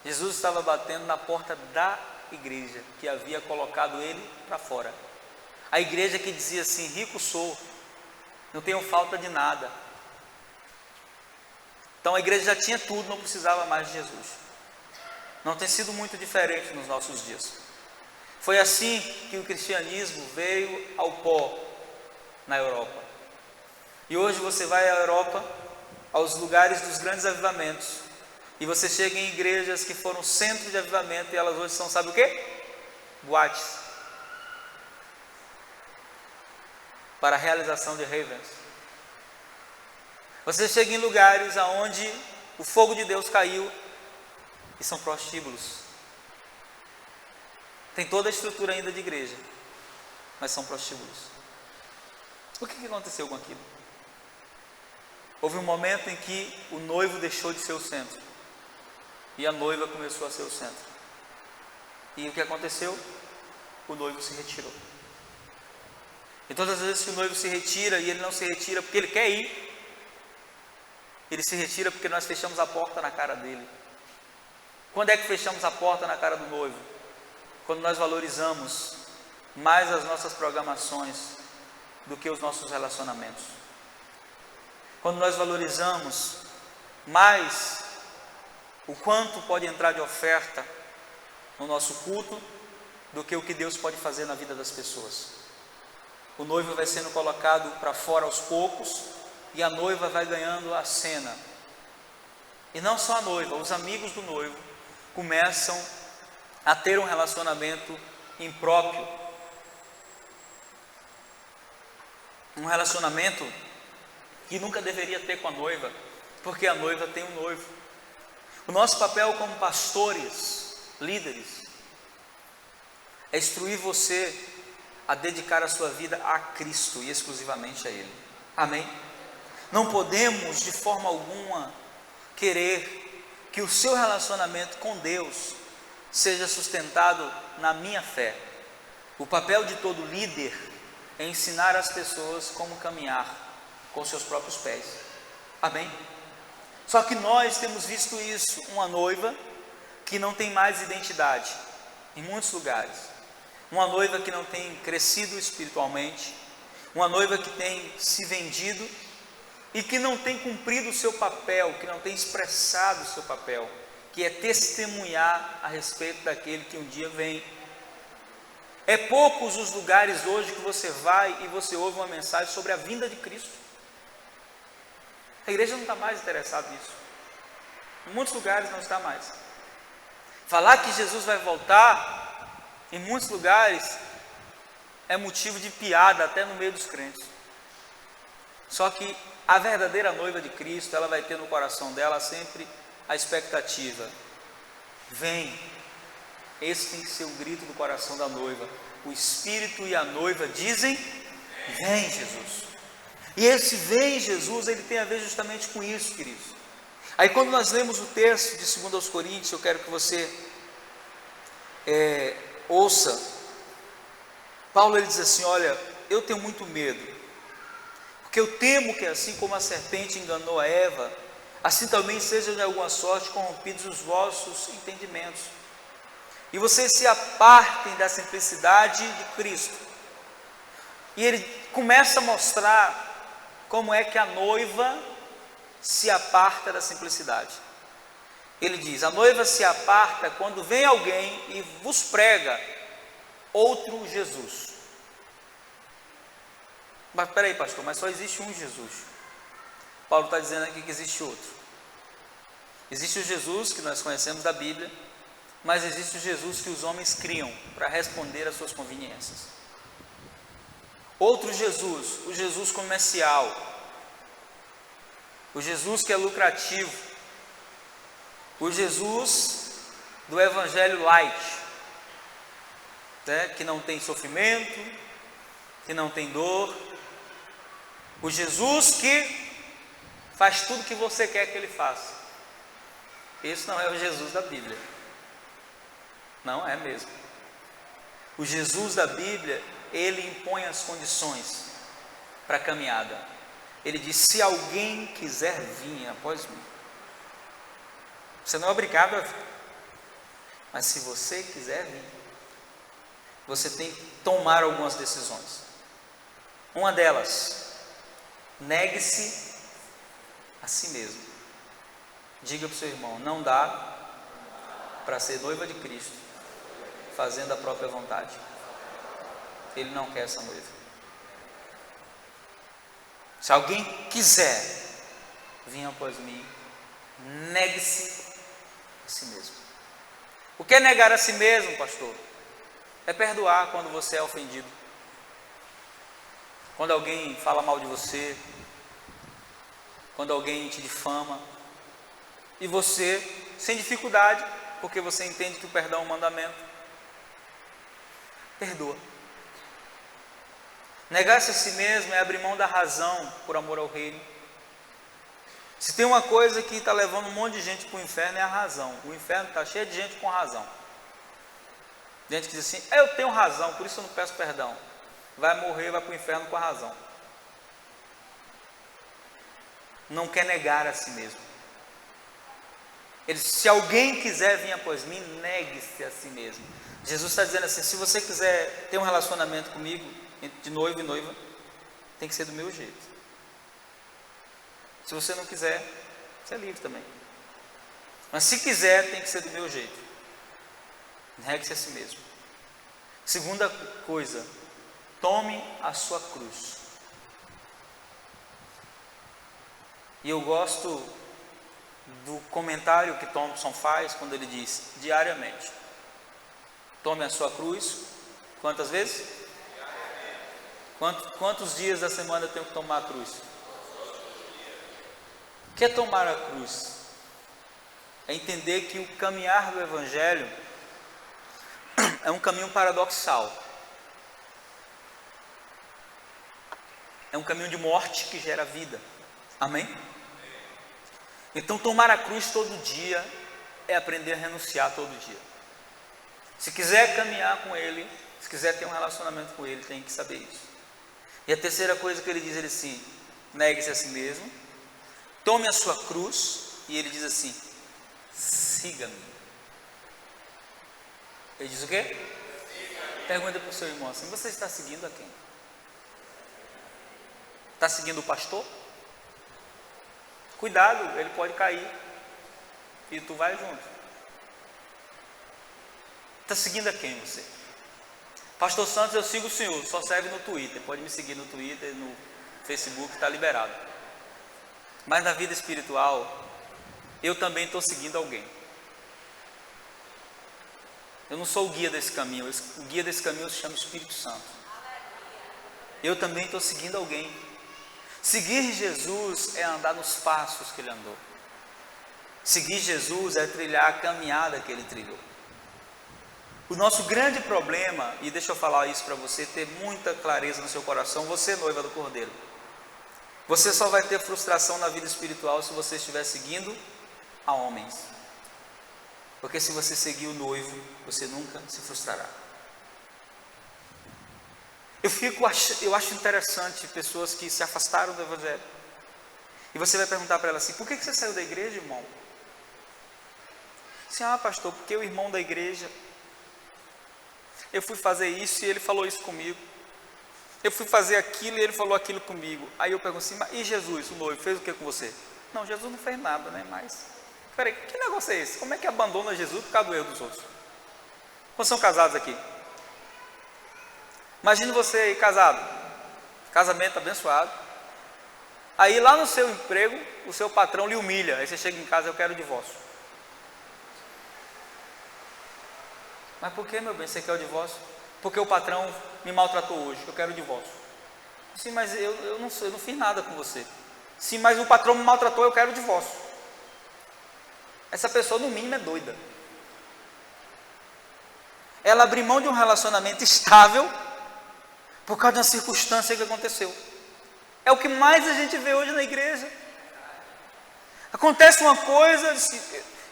Jesus estava batendo na porta da igreja que havia colocado ele para fora. A igreja que dizia assim: rico sou, não tenho falta de nada. Então a igreja já tinha tudo, não precisava mais de Jesus. Não tem sido muito diferente nos nossos dias. Foi assim que o cristianismo veio ao pó na Europa. E hoje você vai à Europa, aos lugares dos grandes avivamentos, e você chega em igrejas que foram centros de avivamento, e elas hoje são, sabe o quê? Boates para a realização de ravens. Você chega em lugares aonde o fogo de Deus caiu e são prostíbulos. Tem toda a estrutura ainda de igreja, mas são prostíbulos. O que aconteceu com aquilo? Houve um momento em que o noivo deixou de ser o centro e a noiva começou a ser o centro. E o que aconteceu? O noivo se retirou. E todas as vezes que o noivo se retira, e ele não se retira porque ele quer ir, ele se retira porque nós fechamos a porta na cara dele. Quando é que fechamos a porta na cara do noivo? Quando nós valorizamos mais as nossas programações do que os nossos relacionamentos. Quando nós valorizamos mais o quanto pode entrar de oferta no nosso culto do que o que Deus pode fazer na vida das pessoas. O noivo vai sendo colocado para fora aos poucos e a noiva vai ganhando a cena. E não só a noiva, os amigos do noivo começam a ter um relacionamento impróprio. Um relacionamento que nunca deveria ter com a noiva, porque a noiva tem um noivo. O nosso papel como pastores, líderes, é instruir você a dedicar a sua vida a Cristo e exclusivamente a Ele. Amém? Não podemos de forma alguma querer que o seu relacionamento com Deus seja sustentado na minha fé. O papel de todo líder é ensinar as pessoas como caminhar com seus próprios pés. Amém? Só que nós temos visto isso, uma noiva que não tem mais identidade em muitos lugares, uma noiva que não tem crescido espiritualmente, uma noiva que tem se vendido e que não tem cumprido o seu papel, que não tem expressado o seu papel, que é testemunhar a respeito daquele que um dia vem. É poucos os lugares hoje que você vai e você ouve uma mensagem sobre a vinda de Cristo. A igreja não está mais interessada nisso. Em muitos lugares não está mais. Falar que Jesus vai voltar, em muitos lugares, é motivo de piada até no meio dos crentes. Só que a verdadeira noiva de Cristo, ela vai ter no coração dela sempre a expectativa: vem. Esse tem que ser o grito do coração da noiva. O Espírito e a noiva dizem: vem Jesus. E esse vem Jesus, ele tem a ver justamente com isso, queridos. Aí quando nós lemos o texto de 2 Coríntios, eu quero que você ouça. Paulo ele diz assim: olha, eu tenho muito medo, porque eu temo que assim como a serpente enganou a Eva, assim também sejam de alguma sorte corrompidos os vossos entendimentos, e vocês se apartem da simplicidade de Cristo. E ele começa a mostrar como é que a noiva se aparta da simplicidade. Ele diz: a noiva se aparta quando vem alguém e vos prega outro Jesus. Mas peraí, pastor, mas só existe um Jesus. Paulo está dizendo aqui que existe outro. Existe o Jesus que nós conhecemos da Bíblia, mas existe o Jesus que os homens criam para responder às suas conveniências. Outro Jesus, o Jesus comercial, o Jesus que é lucrativo, o Jesus do Evangelho light, né? Que não tem sofrimento, que não tem dor, o Jesus que faz tudo que você quer que ele faça. Esse não é o Jesus da Bíblia, não é mesmo. O Jesus da Bíblia, ele impõe as condições para a caminhada. Ele diz: se alguém quiser vir após mim, você não é obrigado a vir, mas se você quiser vir, você tem que tomar algumas decisões. Uma delas: negue-se a si mesmo. Diga para o seu irmão: não dá para ser noiva de Cristo fazendo a própria vontade. Ele não quer essa noiva. Se alguém quiser vir após mim, negue-se a si mesmo. O que é negar a si mesmo, pastor? É perdoar quando você é ofendido, quando alguém fala mal de você, quando alguém te difama, e você, sem dificuldade, porque você entende que o perdão é um mandamento, perdoa. Negar-se a si mesmo é abrir mão da razão por amor ao reino. Se tem uma coisa que está levando um monte de gente para o inferno, é a razão. O inferno está cheio de gente com razão. Gente que diz assim: eu tenho razão, por isso eu não peço perdão. Vai morrer, vai para o inferno com a razão. Não quer negar a si mesmo. Ele diz: se alguém quiser vir após mim, negue-se a si mesmo. Jesus está dizendo assim: se você quiser ter um relacionamento comigo, de noivo e noiva, tem que ser do meu jeito. Se você não quiser, você é livre também. Mas se quiser, tem que ser do meu jeito. Negue-se a si mesmo. Segunda coisa: tome a sua cruz. E eu gosto do comentário que Thompson faz quando ele diz: diariamente. Tome a sua cruz. Quantas vezes? Quantos dias da semana eu tenho que tomar a cruz? O que é tomar a cruz? É entender que o caminhar do Evangelho é um caminho paradoxal. É um caminho de morte que gera vida. Amém? Então tomar a cruz todo dia é aprender a renunciar todo dia. Se quiser caminhar com Ele, se quiser ter um relacionamento com Ele, tem que saber isso. E a terceira coisa que ele diz, ele assim: negue-se a si mesmo, tome a sua cruz, e ele diz assim: siga-me. Ele diz o quê? Siga-me. Pergunta para o seu irmão assim: você está seguindo a quem? Está seguindo o pastor? Cuidado, ele pode cair e tu vai junto. Está seguindo a quem você? Pastor Santos, eu sigo o senhor, só serve no Twitter. Pode me seguir no Twitter, no Facebook, está liberado. Mas na vida espiritual, eu também estou seguindo alguém. Eu não sou o guia desse caminho, o guia desse caminho se chama Espírito Santo. Eu também estou seguindo alguém. Seguir Jesus é andar nos passos que ele andou. Seguir Jesus é trilhar a caminhada que ele trilhou. O nosso grande problema, e deixa eu falar isso para você ter muita clareza no seu coração, você noiva do Cordeiro, você só vai ter frustração na vida espiritual se você estiver seguindo a homens. Porque se você seguir o noivo, você nunca se frustrará. Eu acho interessante pessoas que se afastaram do Evangelho. E você vai perguntar para ela assim: por que você saiu da igreja, irmão? Assim, pastor, porque o irmão da igreja, eu fui fazer isso e ele falou isso comigo. Eu fui fazer aquilo e ele falou aquilo comigo. Aí eu pergunto assim: e Jesus, o noivo, fez o que com você? Não, Jesus não fez nada, né? Mas, peraí, que negócio é esse? Como é que abandona Jesus por causa do erro dos outros? Quantos são casados aqui? Imagine você aí casado, casamento abençoado. Aí lá no seu emprego, o seu patrão lhe humilha. Aí você chega em casa: eu quero o divórcio. Mas por que, meu bem, você quer o divórcio? Porque o patrão me maltratou hoje, eu quero o divórcio. Sim, mas eu não fiz nada com você. Sim, mas o patrão me maltratou, eu quero o divórcio. Essa pessoa no mínimo é doida. Ela abriu mão de um relacionamento estável por causa de uma circunstância que aconteceu. É o que mais a gente vê hoje na igreja. Acontece uma coisa,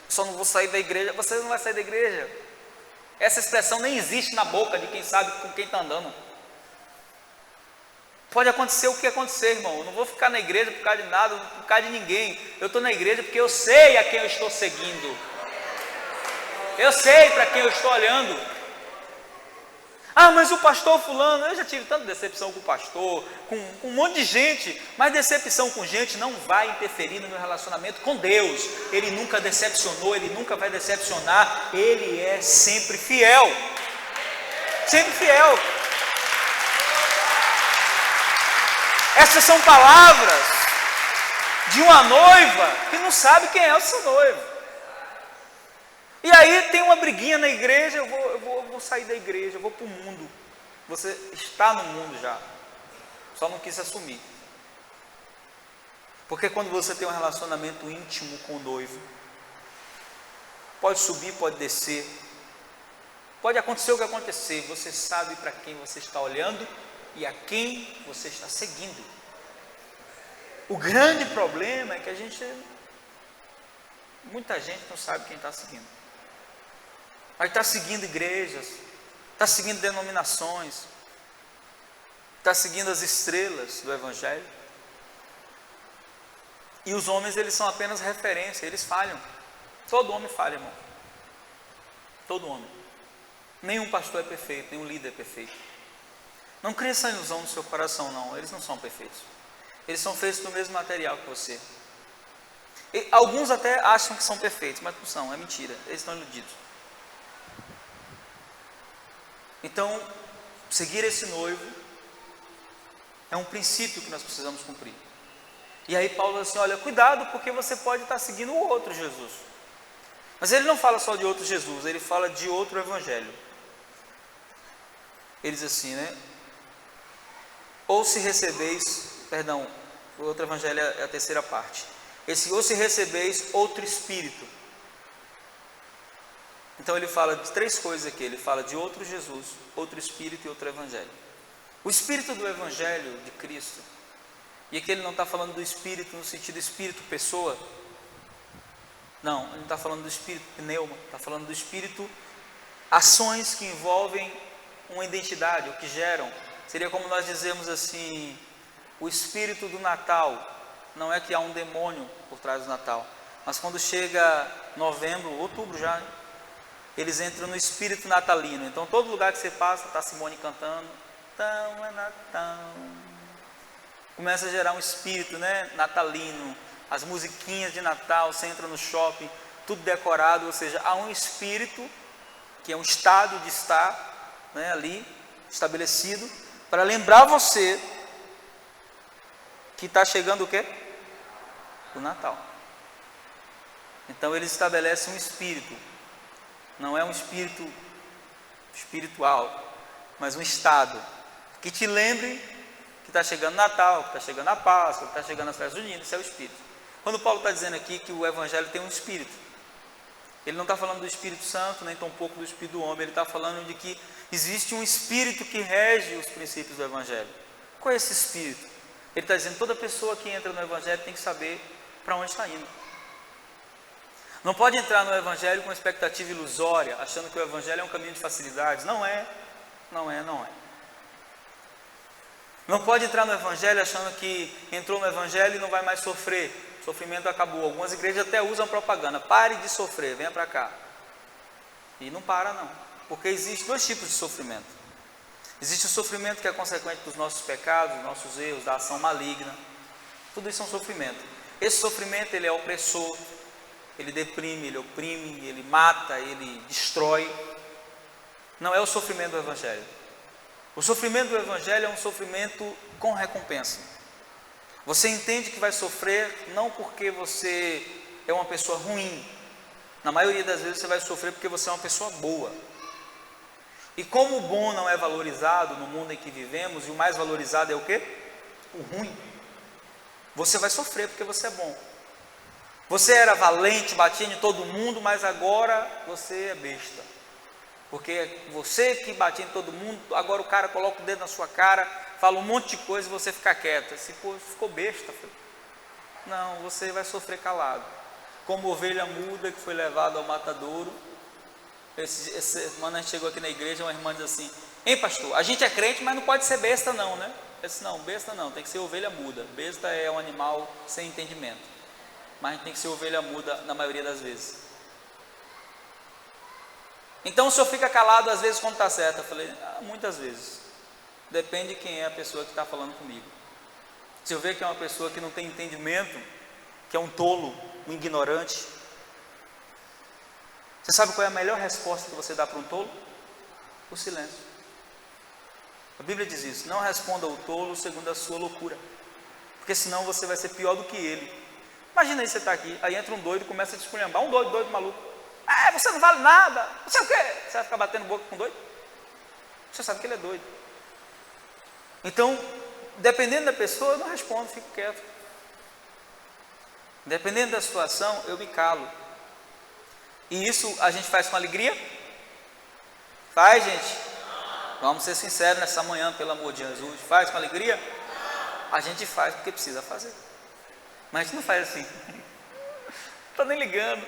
só não vou sair da igreja. Você não vai sair da igreja. Essa expressão nem existe na boca de quem sabe com quem está andando. Pode acontecer o que acontecer, irmão. Eu não vou ficar na igreja por causa de nada, por causa de ninguém. Eu estou na igreja porque eu sei a quem eu estou seguindo. Eu sei para quem eu estou olhando. Mas o pastor fulano, eu já tive tanta decepção com o pastor, com um monte de gente, mas decepção com gente não vai interferir no meu relacionamento com Deus. Ele nunca decepcionou, ele nunca vai decepcionar, ele é sempre fiel. Sempre fiel. Essas são palavras de uma noiva que não sabe quem é o seu noivo. E aí tem uma briguinha na igreja: eu vou sair da igreja, eu vou para o mundo. Você está no mundo já, só não quis assumir. Porque quando você tem um relacionamento íntimo com o noivo, pode subir, pode descer, pode acontecer o que acontecer, você sabe para quem você está olhando e a quem você está seguindo. O grande problema é que muita gente não sabe quem está seguindo. Aí está seguindo igrejas, está seguindo denominações, está seguindo as estrelas do Evangelho. E os homens, eles são apenas referência, eles falham. Todo homem falha, irmão. Todo homem. Nenhum pastor é perfeito, nenhum líder é perfeito. Não crie essa ilusão no seu coração, não. Eles não são perfeitos. Eles são feitos do mesmo material que você. E alguns até acham que são perfeitos, mas não são, é mentira. Eles estão iludidos. Então, seguir esse noivo é um princípio que nós precisamos cumprir. E aí Paulo diz assim: olha, cuidado, porque você pode estar seguindo o outro Jesus. Mas ele não fala só de outro Jesus, ele fala de outro evangelho. Ele diz assim, né? Ou se recebeis, o outro evangelho é a terceira parte. Ou se recebeis outro espírito. Então ele fala de três coisas aqui. Ele fala de outro Jesus, outro espírito e outro evangelho. O espírito do evangelho de Cristo. E aqui ele não está falando do espírito no sentido espírito pessoa. Não, ele não está falando do espírito pneuma. Está falando do espírito ações que envolvem uma identidade, o que geram. Seria como nós dizemos assim: o espírito do Natal. Não é que há um demônio por trás do Natal, mas quando chega novembro, outubro já, eles entram no espírito natalino. Então todo lugar que você passa, está Simone cantando, tão é Natal. Começa a gerar um espírito, né, natalino. As musiquinhas de Natal, você entra no shopping, tudo decorado. Ou seja, há um espírito que é um estado de estar, né, ali estabelecido, para lembrar você que está chegando o quê? O Natal. Então eles estabelecem um espírito. Não é um espírito espiritual, mas um estado que te lembre que está chegando o Natal, que está chegando a Páscoa, que está chegando as festas juninas. Isso é o espírito. Quando Paulo está dizendo aqui que o evangelho tem um espírito, ele não está falando do Espírito Santo, nem tampouco do Espírito do homem. Ele está falando de que existe um espírito que rege os princípios do evangelho. Qual é esse espírito? Ele está dizendo que toda pessoa que entra no evangelho tem que saber para onde está indo. Não pode entrar no Evangelho com expectativa ilusória, achando que o Evangelho é um caminho de facilidades. Não é. Não pode entrar no Evangelho achando que entrou no Evangelho e não vai mais sofrer. O sofrimento acabou. Algumas igrejas até usam propaganda. Pare de sofrer, venha para cá. E não para não. Porque existem dois tipos de sofrimento. Existe o sofrimento que é consequente dos nossos pecados, dos nossos erros, da ação maligna. Tudo isso é um sofrimento. Esse sofrimento ele é opressor, ele deprime, ele oprime, ele mata, ele destrói. Não é o sofrimento do Evangelho. O sofrimento do Evangelho é um sofrimento com recompensa. Você entende que vai sofrer não porque você é uma pessoa ruim. Na maioria das vezes você vai sofrer porque você é uma pessoa boa. E como o bom não é valorizado no mundo em que vivemos, e o mais valorizado é o quê? O ruim. Você vai sofrer porque você é bom. Você era valente, batia em todo mundo, mas agora você é besta. Porque você que batia em todo mundo, agora o cara coloca o dedo na sua cara, fala um monte de coisa e você fica quieto. Assim, pô, ficou besta, filho. Não, você vai sofrer calado. Como ovelha muda que foi levada ao matadouro. Essa semana a gente chegou aqui na igreja, uma irmã diz assim: hein, pastor, a gente é crente, mas não pode ser besta não, né? Eu disse: não, besta não, tem que ser ovelha muda. Besta é um animal sem entendimento, mas a gente tem que ser ovelha muda na maioria das vezes. Então o senhor fica calado às vezes quando está certo. Eu falei: muitas vezes. Depende de quem é a pessoa que está falando comigo. Se eu ver que é uma pessoa que não tem entendimento, que é um tolo, um ignorante. Você sabe qual é a melhor resposta que você dá para um tolo? O silêncio. A Bíblia diz isso: não responda ao tolo segundo a sua loucura, porque senão você vai ser pior do que ele. Imagina aí, você está aqui, aí entra um doido e começa a te esculhambar, um doido maluco. Você não vale nada, você é o quê? Você vai ficar batendo boca com doido? Você sabe que ele é doido. Então, dependendo da pessoa, eu não respondo, fico quieto. Dependendo da situação, eu me calo. E isso a gente faz com alegria? Faz, gente? Vamos ser sinceros nessa manhã, pelo amor de Jesus. Faz com alegria? A gente faz porque precisa fazer. Mas a gente não faz assim. Estou nem ligando.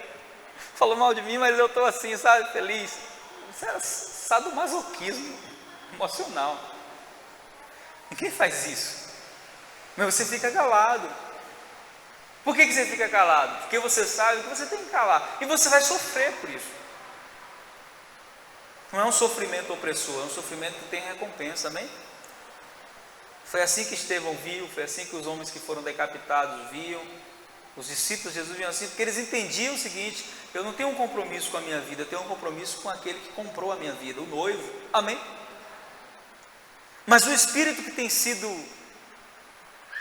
Falou mal de mim, mas eu estou assim, sabe, feliz. Isso é sadomasoquismo emocional. Ninguém faz isso. Mas você fica calado. Por que você fica calado? Porque você sabe que você tem que calar. E você vai sofrer por isso. Não é um sofrimento opressor, é um sofrimento que tem recompensa, amém? Foi assim que Estevão viu, foi assim que os homens que foram decapitados viam. Os discípulos de Jesus viam assim, porque eles entendiam o seguinte: eu não tenho um compromisso com a minha vida, eu tenho um compromisso com aquele que comprou a minha vida, o noivo, amém? Mas o Espírito que tem sido,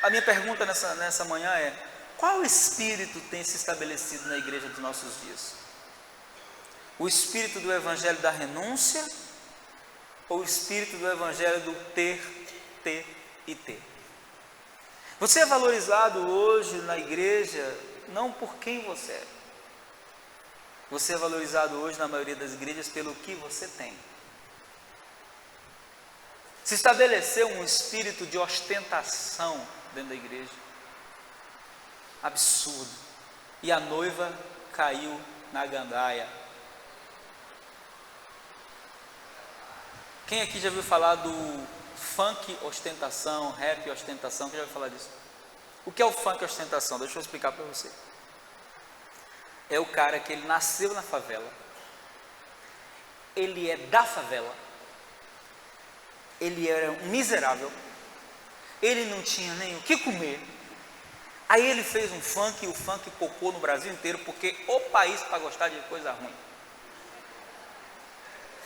a minha pergunta nessa manhã é: qual Espírito tem se estabelecido na igreja dos nossos dias? O Espírito do Evangelho da renúncia, ou o Espírito do Evangelho do ter e ter? Você é valorizado hoje na igreja não por quem você é. Você é valorizado hoje na maioria das igrejas pelo que você tem. Se estabeleceu um espírito de ostentação dentro da igreja. Absurdo. E a noiva caiu na gandaia. Quem aqui já ouviu falar do funk ostentação, rap ostentação? Quem já ouviu falar disso? O que é o funk ostentação? Deixa eu explicar para você. É o cara que ele nasceu na favela, ele é da favela, ele era um miserável, ele não tinha nem o que comer. Aí ele fez um funk, e o funk pocou no Brasil inteiro, porque o país para gostar de coisa ruim.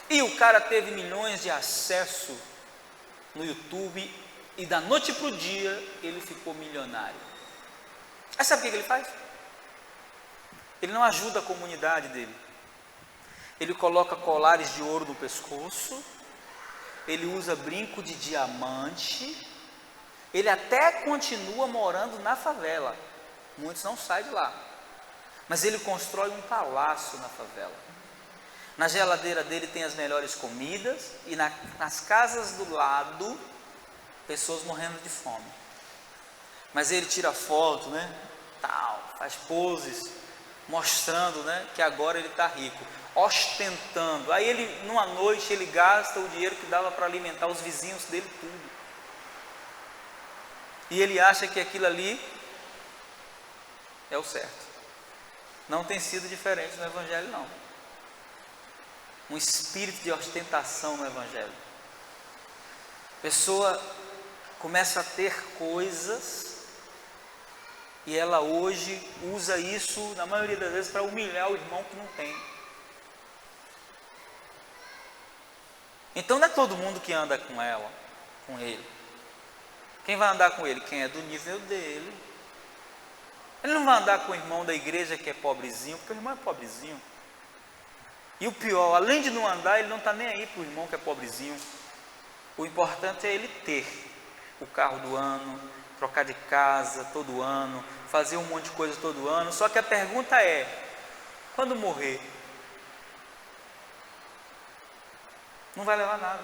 E o cara teve milhões de acesso no YouTube, e da noite para o dia ele ficou milionário. Aí sabe o que ele faz? Ele não ajuda a comunidade dele. Ele coloca colares de ouro no pescoço, ele usa brinco de diamante, ele até continua morando na favela. Muitos não saem de lá, mas ele constrói um palácio na favela. Na geladeira dele tem as melhores comidas, e nas casas do lado, pessoas morrendo de fome. Mas ele tira foto, né? Tal, faz poses. mostrando, né, que agora ele está rico, ostentando. Aí ele, numa noite, ele gasta o dinheiro que dava para alimentar os vizinhos dele tudo. E ele acha que aquilo ali é o certo. Não tem sido diferente no Evangelho, não. Um espírito de ostentação no Evangelho. A pessoa começa a ter coisas e ela hoje usa isso, na maioria das vezes, para humilhar o irmão que não tem. Então não é todo mundo que anda com ela, com ele. Quem vai andar com ele? Quem é do nível dele. Ele não vai andar com o irmão da igreja que é pobrezinho, porque o irmão é pobrezinho. E o pior, além de não andar, ele não está nem aí para o irmão que é pobrezinho. O importante é ele ter o carro do ano, trocar de casa todo ano, fazer um monte de coisa todo ano. Só que a pergunta é, quando morrer, não vai levar nada.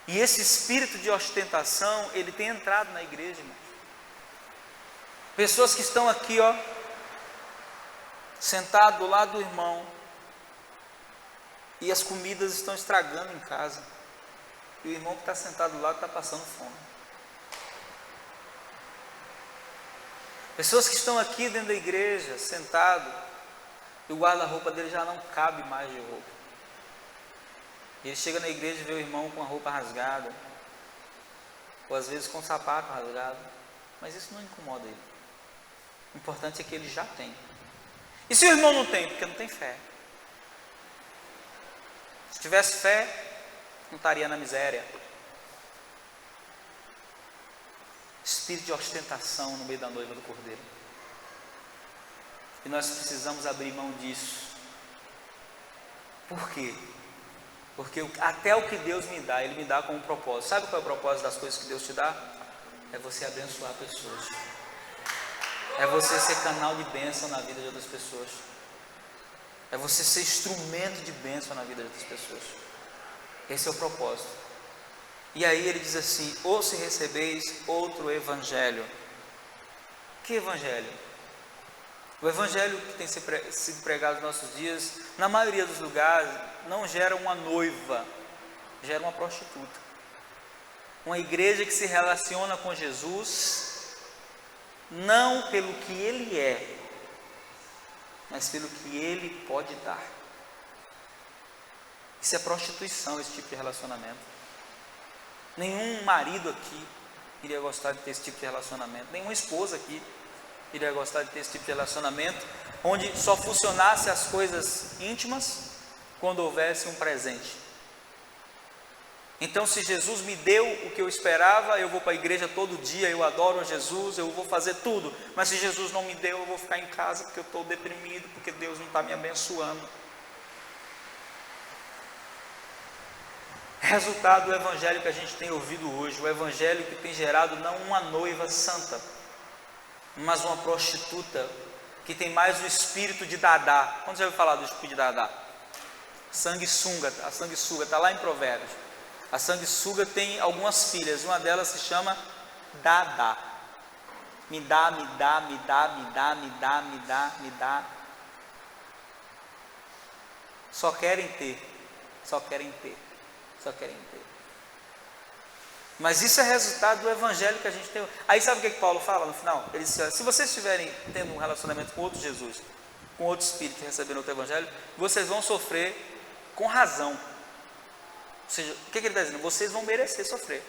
E esse espírito de ostentação, ele tem entrado na igreja, irmão. Pessoas que estão aqui, ó, sentado do lado do irmão, e as comidas estão estragando em casa, e o irmão que está sentado do lado está passando fome. Pessoas que estão aqui dentro da igreja, sentado, e o guarda-roupa dele já não cabe mais de roupa. E ele chega na igreja e vê o irmão com a roupa rasgada, ou às vezes com o sapato rasgado, mas isso não incomoda ele. O importante é que ele já tem. E se o irmão não tem? Porque não tem fé. Se tivesse fé, não estaria na miséria. Espírito de ostentação no meio da noiva do Cordeiro. E nós precisamos abrir mão disso. Por quê? Porque até o que Deus me dá, Ele me dá com um propósito. Sabe qual é o propósito das coisas que Deus te dá? É você abençoar pessoas. É você ser canal de bênção na vida de outras pessoas. É você ser instrumento de bênção na vida de outras pessoas. Esse é o propósito. E aí ele diz assim: ou se recebeis outro evangelho. Que evangelho? O evangelho que tem sido pregado nos nossos dias, na maioria dos lugares, não gera uma noiva, gera uma prostituta. Uma igreja que se relaciona com Jesus, não pelo que Ele é, mas pelo que Ele pode dar. Isso é prostituição, esse tipo de relacionamento. Nenhum marido aqui iria gostar de ter esse tipo de relacionamento. Nenhuma esposa aqui iria gostar de ter esse tipo de relacionamento, onde só funcionasse as coisas íntimas quando houvesse um presente. Então, se Jesus me deu o que eu esperava, eu vou para a igreja todo dia, eu adoro a Jesus, eu vou fazer tudo. Mas se Jesus não me deu, eu vou ficar em casa porque eu estou deprimido, porque Deus não está me abençoando. Resultado do evangelho que a gente tem ouvido hoje, o evangelho que tem gerado não uma noiva santa, mas uma prostituta que tem mais o espírito de Dadá. Quando você vai falar do espírito de Dadá? Sanguessuga, a sanguessuga está lá em Provérbios. A sanguessuga tem algumas filhas, uma delas se chama Dadá. Me dá, me dá, me dá, me dá, me dá, me dá, me dá. Só querem ter, só querem ter, só querem ter. Mas isso é resultado do evangelho que a gente tem. Aí sabe o que Paulo fala no final? Ele diz: se vocês estiverem tendo um relacionamento com outro Jesus, com outro Espírito e recebendo outro evangelho, vocês vão sofrer com razão. Ou seja, o que ele está dizendo? Vocês vão merecer sofrer.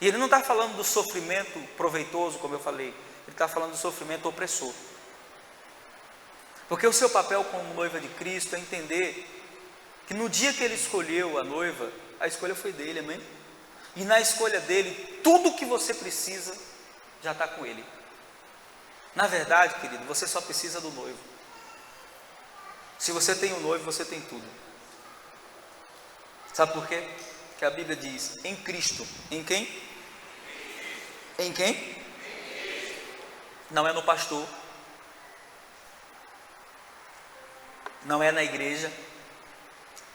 E ele não está falando do sofrimento proveitoso, como eu falei. Ele está falando do sofrimento opressor. Porque o seu papel como noiva de Cristo é entender que no dia que ele escolheu a noiva, a escolha foi dele, amém? E na escolha dele, tudo que você precisa já está com ele. Na verdade, querido, você só precisa do noivo. Se você tem um noivo, você tem tudo. Sabe por quê? Que a Bíblia diz: em Cristo. Em quem? Em quem? Não é no pastor, não é na igreja,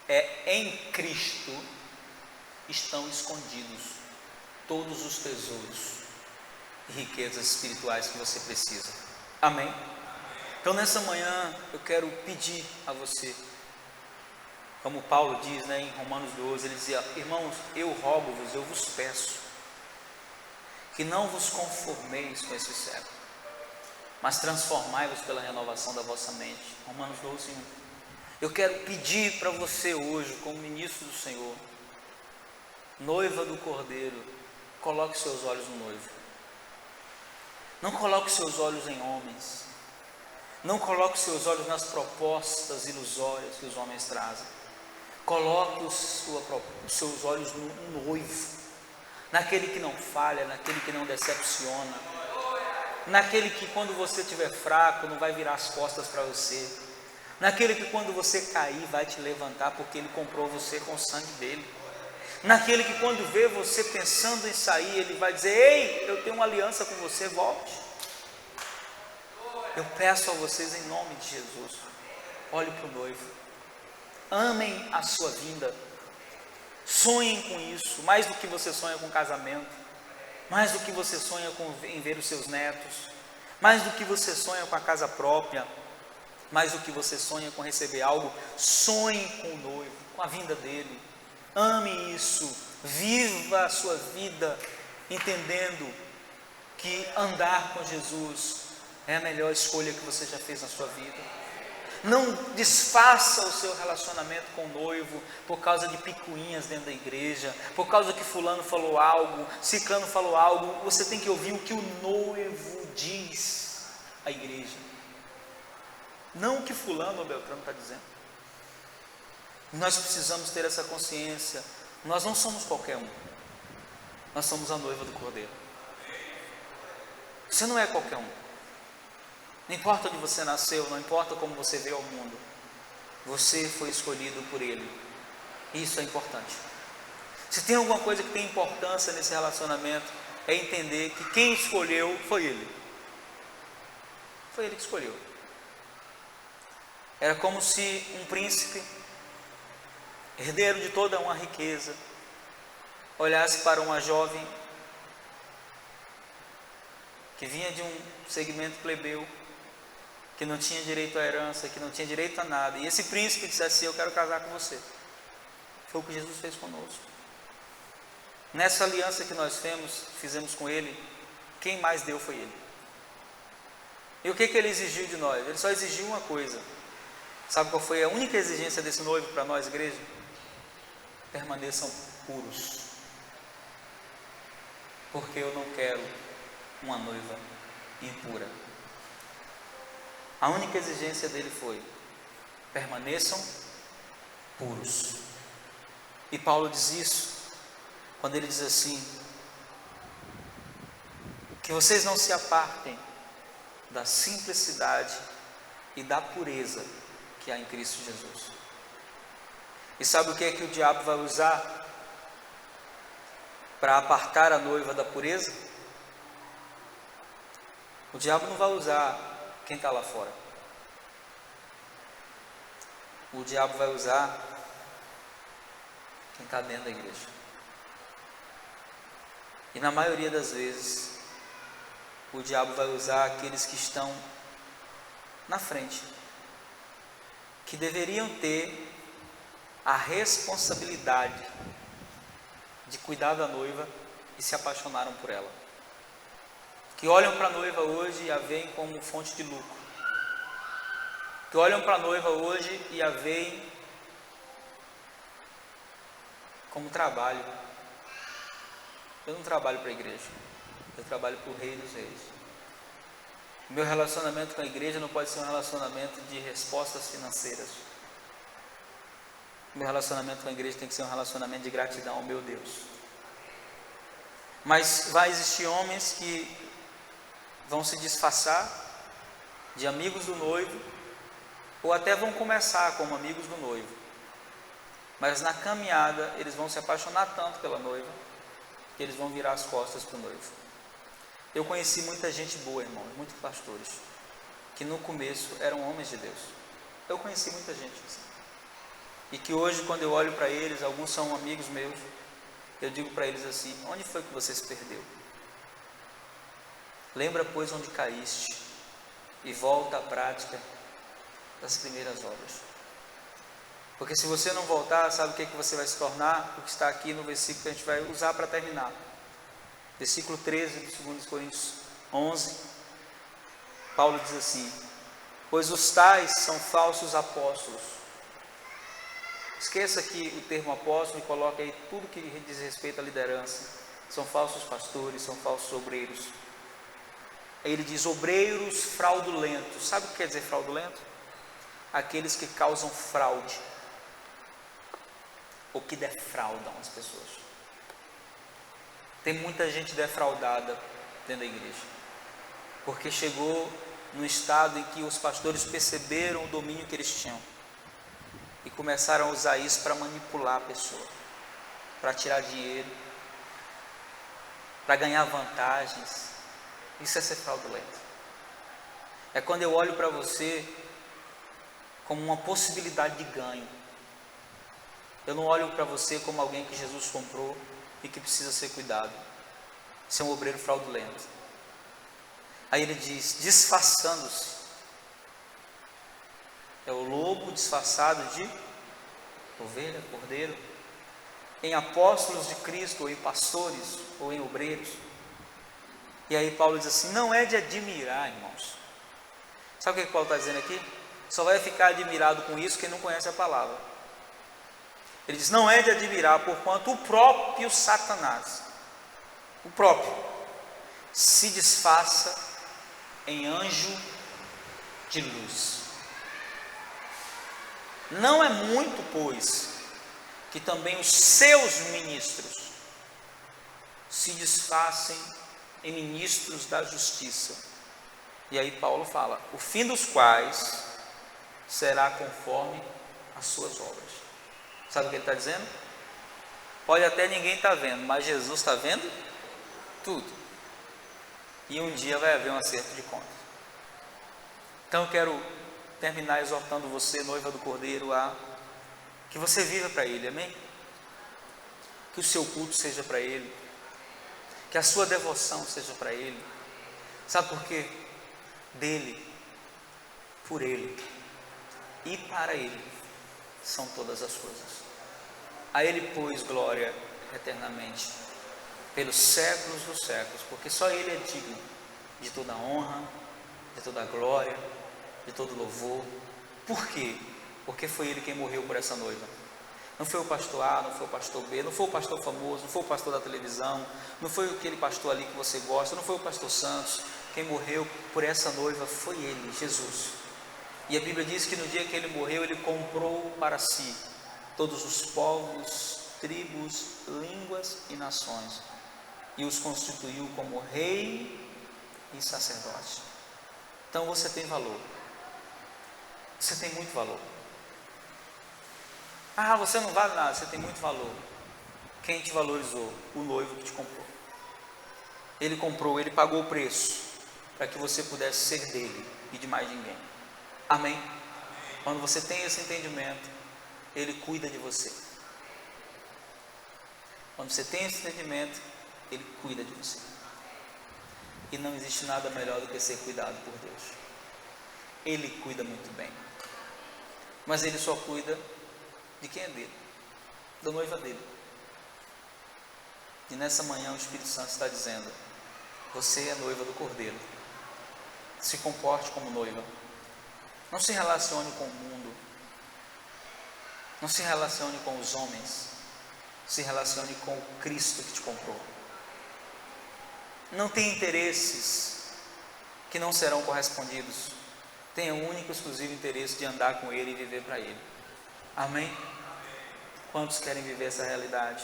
é em Cristo estão escondidos todos os tesouros e riquezas espirituais que você precisa. Amém? Então nessa manhã eu quero pedir a você, como Paulo diz, né, em Romanos 12, ele dizia: irmãos, eu rogo-vos, eu vos peço, que não vos conformeis com esse século, mas transformai-vos pela renovação da vossa mente. Romanos 12, 1. Eu quero pedir para você hoje, como ministro do Senhor, noiva do Cordeiro, coloque seus olhos no noivo. Não coloque seus olhos em homens. Não coloque seus olhos nas propostas ilusórias que os homens trazem. Coloque os seus olhos no noivo, naquele que não falha, naquele que não decepciona, naquele que quando você estiver fraco não vai virar as costas para você, naquele que quando você cair vai te levantar, porque ele comprou você com o sangue dele, naquele que quando vê você pensando em sair, ele vai dizer: ei, eu tenho uma aliança com você, volte. Eu peço a vocês em nome de Jesus, olhe para o noivo, amem a sua vinda, sonhem com isso, mais do que você sonha com casamento, mais do que você sonha em ver os seus netos, mais do que você sonha com a casa própria, mais do que você sonha com receber algo, sonhe com o noivo, com a vinda dele. Ame isso, viva a sua vida entendendo que andar com Jesus é a melhor escolha que você já fez na sua vida. Não desfaça o seu relacionamento com o noivo por causa de picuinhas dentro da igreja, por causa que fulano falou algo, ciclano falou algo. Você tem que ouvir o que o noivo diz à igreja, não o que fulano ou beltrano está dizendo. Nós precisamos ter essa consciência. Nós não somos qualquer um, nós somos a noiva do Cordeiro. Você não é qualquer um. Não importa onde você nasceu, não importa como você veio ao mundo, você foi escolhido por Ele. Isso é importante. Se tem alguma coisa que tem importância nesse relacionamento, é entender que quem escolheu foi Ele. Foi Ele que escolheu. Era como se um príncipe, herdeiro de toda uma riqueza, olhasse para uma jovem que vinha de um segmento plebeu, que não tinha direito à herança, que não tinha direito a nada, e esse príncipe dissesse: eu quero casar com você. Foi o que Jesus fez conosco. Nessa aliança que nós fizemos com Ele, quem mais deu foi Ele. E o que Ele exigiu de nós? Ele só exigiu uma coisa. Sabe qual foi a única exigência desse noivo para nós, igreja? Permaneçam puros, porque eu não quero uma noiva impura. A única exigência dele foi: permaneçam puros. E Paulo diz isso quando ele diz assim: que vocês não se apartem da simplicidade e da pureza que há em Cristo Jesus. E sabe o que é que o diabo vai usar para apartar a noiva da pureza? O diabo não vai usar quem está lá fora. O diabo vai usar quem está dentro da igreja. E na maioria das vezes, o diabo vai usar aqueles que estão na frente, que deveriam ter a responsabilidade de cuidar da noiva e se apaixonaram por ela, que olham para a noiva hoje e a veem como fonte de lucro, que olham para a noiva hoje e a veem como trabalho. Eu não trabalho para a igreja, eu trabalho para o Rei dos Reis. Meu relacionamento com a igreja não pode ser um relacionamento de respostas financeiras. Meu relacionamento com a igreja tem que ser um relacionamento de gratidão ao meu Deus. Mas vai existir homens que vão se disfarçar de amigos do noivo, ou até vão começar como amigos do noivo, mas na caminhada eles vão se apaixonar tanto pela noiva que eles vão virar as costas para o noivo. Eu conheci muita gente boa, irmão, muitos pastores, que no começo eram homens de Deus. Eu conheci muita gente assim, e que hoje, quando eu olho para eles, alguns são amigos meus, eu digo para eles assim: onde foi que você se perdeu? Lembra, pois, onde caíste, e volta à prática das primeiras obras. Porque se você não voltar, sabe o que você vai se tornar? O que está aqui no versículo que a gente vai usar para terminar. Versículo 13 de 2 Coríntios 11, Paulo diz assim: pois os tais são falsos apóstolos. Esqueça aqui o termo apóstolo e coloque aí tudo que diz respeito à liderança. São falsos pastores, são falsos obreiros. Aí ele diz obreiros fraudulentos. Sabe o que quer dizer fraudulento? Aqueles que causam fraude, ou que defraudam as pessoas. Tem muita gente defraudada dentro da igreja, porque chegou no estado em que os pastores perceberam o domínio que eles tinham e começaram a usar isso para manipular a pessoa, para tirar dinheiro, para ganhar vantagens. Isso é ser fraudulento. É quando eu olho para você como uma possibilidade de ganho. Eu não olho para você como alguém que Jesus comprou e que precisa ser cuidado. Isso é um obreiro fraudulento. Aí ele diz, disfarçando-se. É o lobo disfarçado de ovelha, cordeiro. Em apóstolos de Cristo, ou em pastores, ou em obreiros. E aí Paulo diz assim, não é de admirar, irmãos. Sabe o que Paulo está dizendo aqui? Só vai ficar admirado com isso quem não conhece a palavra. Ele diz, não é de admirar, porquanto o próprio Satanás, o próprio, se disfarça em anjo de luz. Não é muito, pois, que também os seus ministros se disfarcem em ministros da justiça. E aí Paulo fala, o fim dos quais será conforme as suas obras. Sabe o que ele está dizendo? Pode até ninguém estar vendo, mas Jesus está vendo tudo. E um dia vai haver um acerto de contas. Então eu quero terminar exortando você, noiva do Cordeiro, a que você viva para Ele, amém? Que o seu culto seja para Ele, que a sua devoção seja para Ele. Sabe por quê? Dele, por Ele e para Ele são todas as coisas. A Ele, pois, glória eternamente, pelos séculos dos séculos, porque só Ele é digno de toda honra, de toda glória, de todo louvor. Por quê? Porque foi Ele quem morreu por essa noiva. Não foi o pastor A, não foi o pastor B, não foi o pastor famoso, não foi o pastor da televisão, não foi aquele pastor ali que você gosta, não foi o pastor Santos. Quem morreu por essa noiva foi Ele, Jesus. E a Bíblia diz que no dia que Ele morreu, Ele comprou para si todos os povos, tribos, línguas e nações, e os constituiu como rei e sacerdote. Então você tem valor. Você tem muito valor. Ah, você não vale nada. Você tem muito valor. Quem te valorizou? O noivo que te comprou. Ele comprou, Ele pagou o preço para que você pudesse ser dele e de mais ninguém. Amém? Quando você tem esse entendimento, Ele cuida de você. Quando você tem esse entendimento, Ele cuida de você. E não existe nada melhor do que ser cuidado por Deus. Ele cuida muito bem. Mas Ele só cuida de quem é dele, da noiva dele. E nessa manhã o Espírito Santo está dizendo, você é noiva do Cordeiro. Se comporte como noiva. Não se relacione com o mundo. Não se relacione com os homens. Se relacione com o Cristo que te comprou. Não tenha interesses que não serão correspondidos. Tenha o único e exclusivo interesse de andar com Ele e viver para Ele. Amém? Quantos querem viver essa realidade?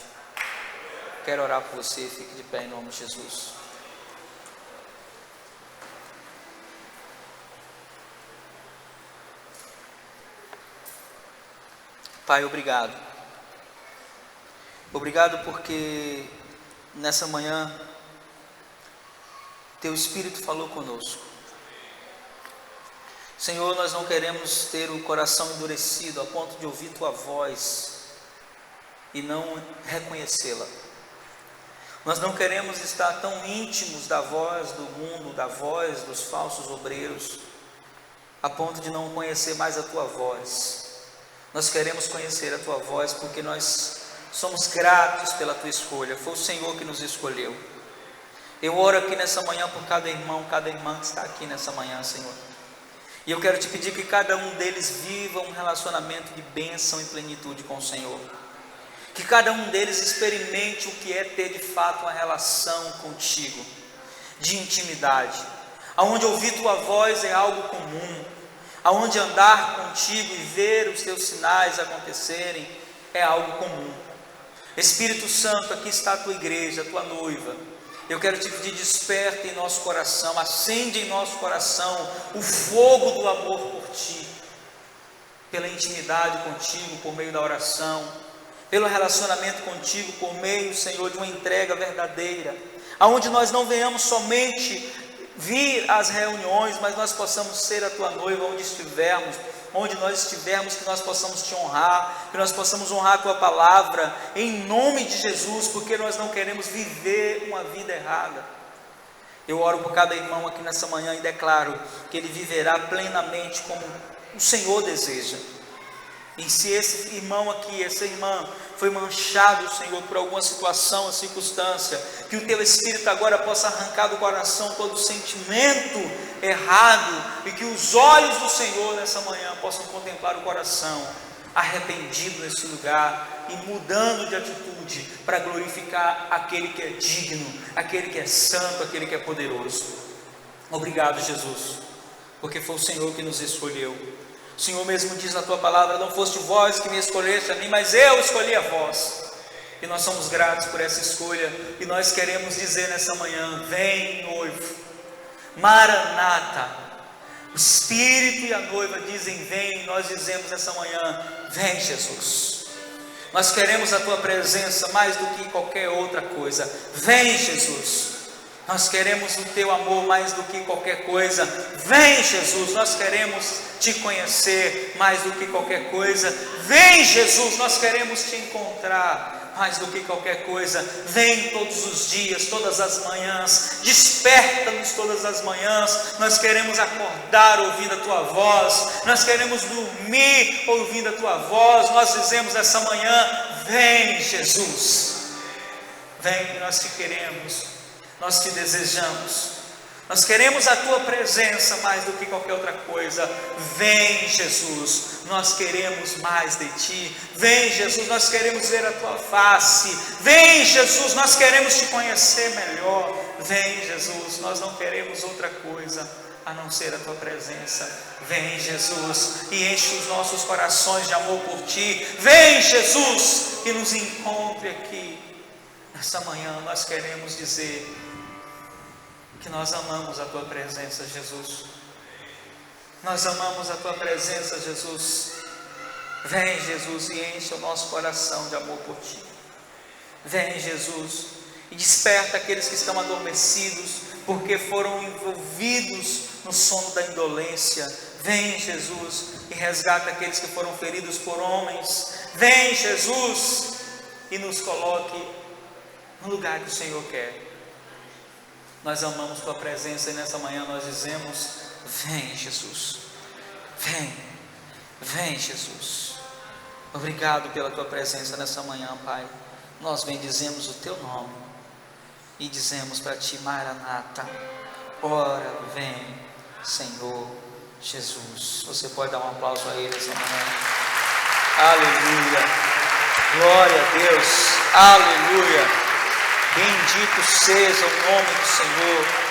Quero orar por você. Fique de pé em nome de Jesus. Pai, obrigado. Obrigado porque nessa manhã Teu Espírito falou conosco. Senhor, nós não queremos ter o coração endurecido a ponto de ouvir Tua voz e não reconhecê-la. Nós não queremos estar tão íntimos da voz do mundo, da voz dos falsos obreiros, a ponto de não conhecer mais a tua voz. Nós queremos conhecer a tua voz, porque nós somos gratos pela tua escolha. Foi o Senhor que nos escolheu. Eu oro aqui nessa manhã por cada irmão, cada irmã que está aqui nessa manhã, Senhor. E eu quero te pedir que cada um deles viva um relacionamento de bênção e plenitude com o Senhor. Que cada um deles experimente o que é ter de fato uma relação contigo, de intimidade, aonde ouvir tua voz é algo comum, aonde andar contigo e ver os teus sinais acontecerem é algo comum. Espírito Santo, aqui está a tua igreja, a tua noiva. Eu quero te pedir, desperta em nosso coração, acende em nosso coração o fogo do amor por ti, pela intimidade contigo, por meio da oração, pelo relacionamento contigo, por meio, Senhor, de uma entrega verdadeira, aonde nós não venhamos somente vir às reuniões, mas nós possamos ser a tua noiva onde estivermos, que nós possamos te honrar, que nós possamos honrar a tua palavra, em nome de Jesus, porque nós não queremos viver uma vida errada. Eu oro por cada irmão aqui nessa manhã e declaro que ele viverá plenamente como o Senhor deseja. E se esse irmão aqui, essa irmã foi manchado, Senhor, por alguma situação, circunstância, que o teu Espírito agora possa arrancar do coração todo sentimento errado, e que os olhos do Senhor nessa manhã possam contemplar o coração arrependido nesse lugar e mudando de atitude para glorificar aquele que é digno, aquele que é santo, aquele que é poderoso. Obrigado, Jesus, porque foi o Senhor que nos escolheu. O Senhor mesmo diz na tua palavra: não foste vós que me escolheste a mim, mas eu escolhi a vós. E nós somos gratos por essa escolha, e nós queremos dizer nessa manhã: vem, noivo, Maranata. O Espírito e a noiva dizem vem, e nós dizemos nessa manhã: vem, Jesus. Nós queremos a tua presença mais do que qualquer outra coisa. Vem, Jesus. Nós queremos o teu amor mais do que qualquer coisa. Vem, Jesus, nós queremos te conhecer mais do que qualquer coisa. Vem, Jesus, nós queremos te encontrar mais do que qualquer coisa. Vem todos os dias, todas as manhãs, desperta-nos todas as manhãs. Nós queremos acordar ouvindo a tua voz, nós queremos dormir ouvindo a tua voz. Nós dizemos essa manhã: vem, Jesus, vem, nós te queremos. Nós te desejamos, nós queremos a tua presença mais do que qualquer outra coisa. Vem, Jesus, nós queremos mais de ti. Vem, Jesus, nós queremos ver a tua face. Vem, Jesus, nós queremos te conhecer melhor. Vem, Jesus, nós não queremos outra coisa a não ser a tua presença. Vem, Jesus, e enche os nossos corações de amor por ti. Vem, Jesus, e nos encontre aqui nessa manhã. Nós queremos dizer que nós amamos a tua presença, Jesus. Nós amamos a tua presença, Jesus. Vem, Jesus, e enche o nosso coração de amor por ti. Vem, Jesus, e desperta aqueles que estão adormecidos, porque foram envolvidos no sono da indolência. Vem, Jesus, e resgata aqueles que foram feridos por homens. Vem, Jesus, e nos coloque no lugar que o Senhor quer. Nós amamos tua presença, e nessa manhã nós dizemos: vem, Jesus, vem, vem, Jesus. Obrigado pela tua presença nessa manhã, Pai. Nós bendizemos o teu nome e dizemos para ti: Maranata, ora vem, Senhor Jesus. Você pode dar um aplauso a ele essa manhã. Aleluia, glória a Deus, aleluia. Bendito seja o nome do Senhor.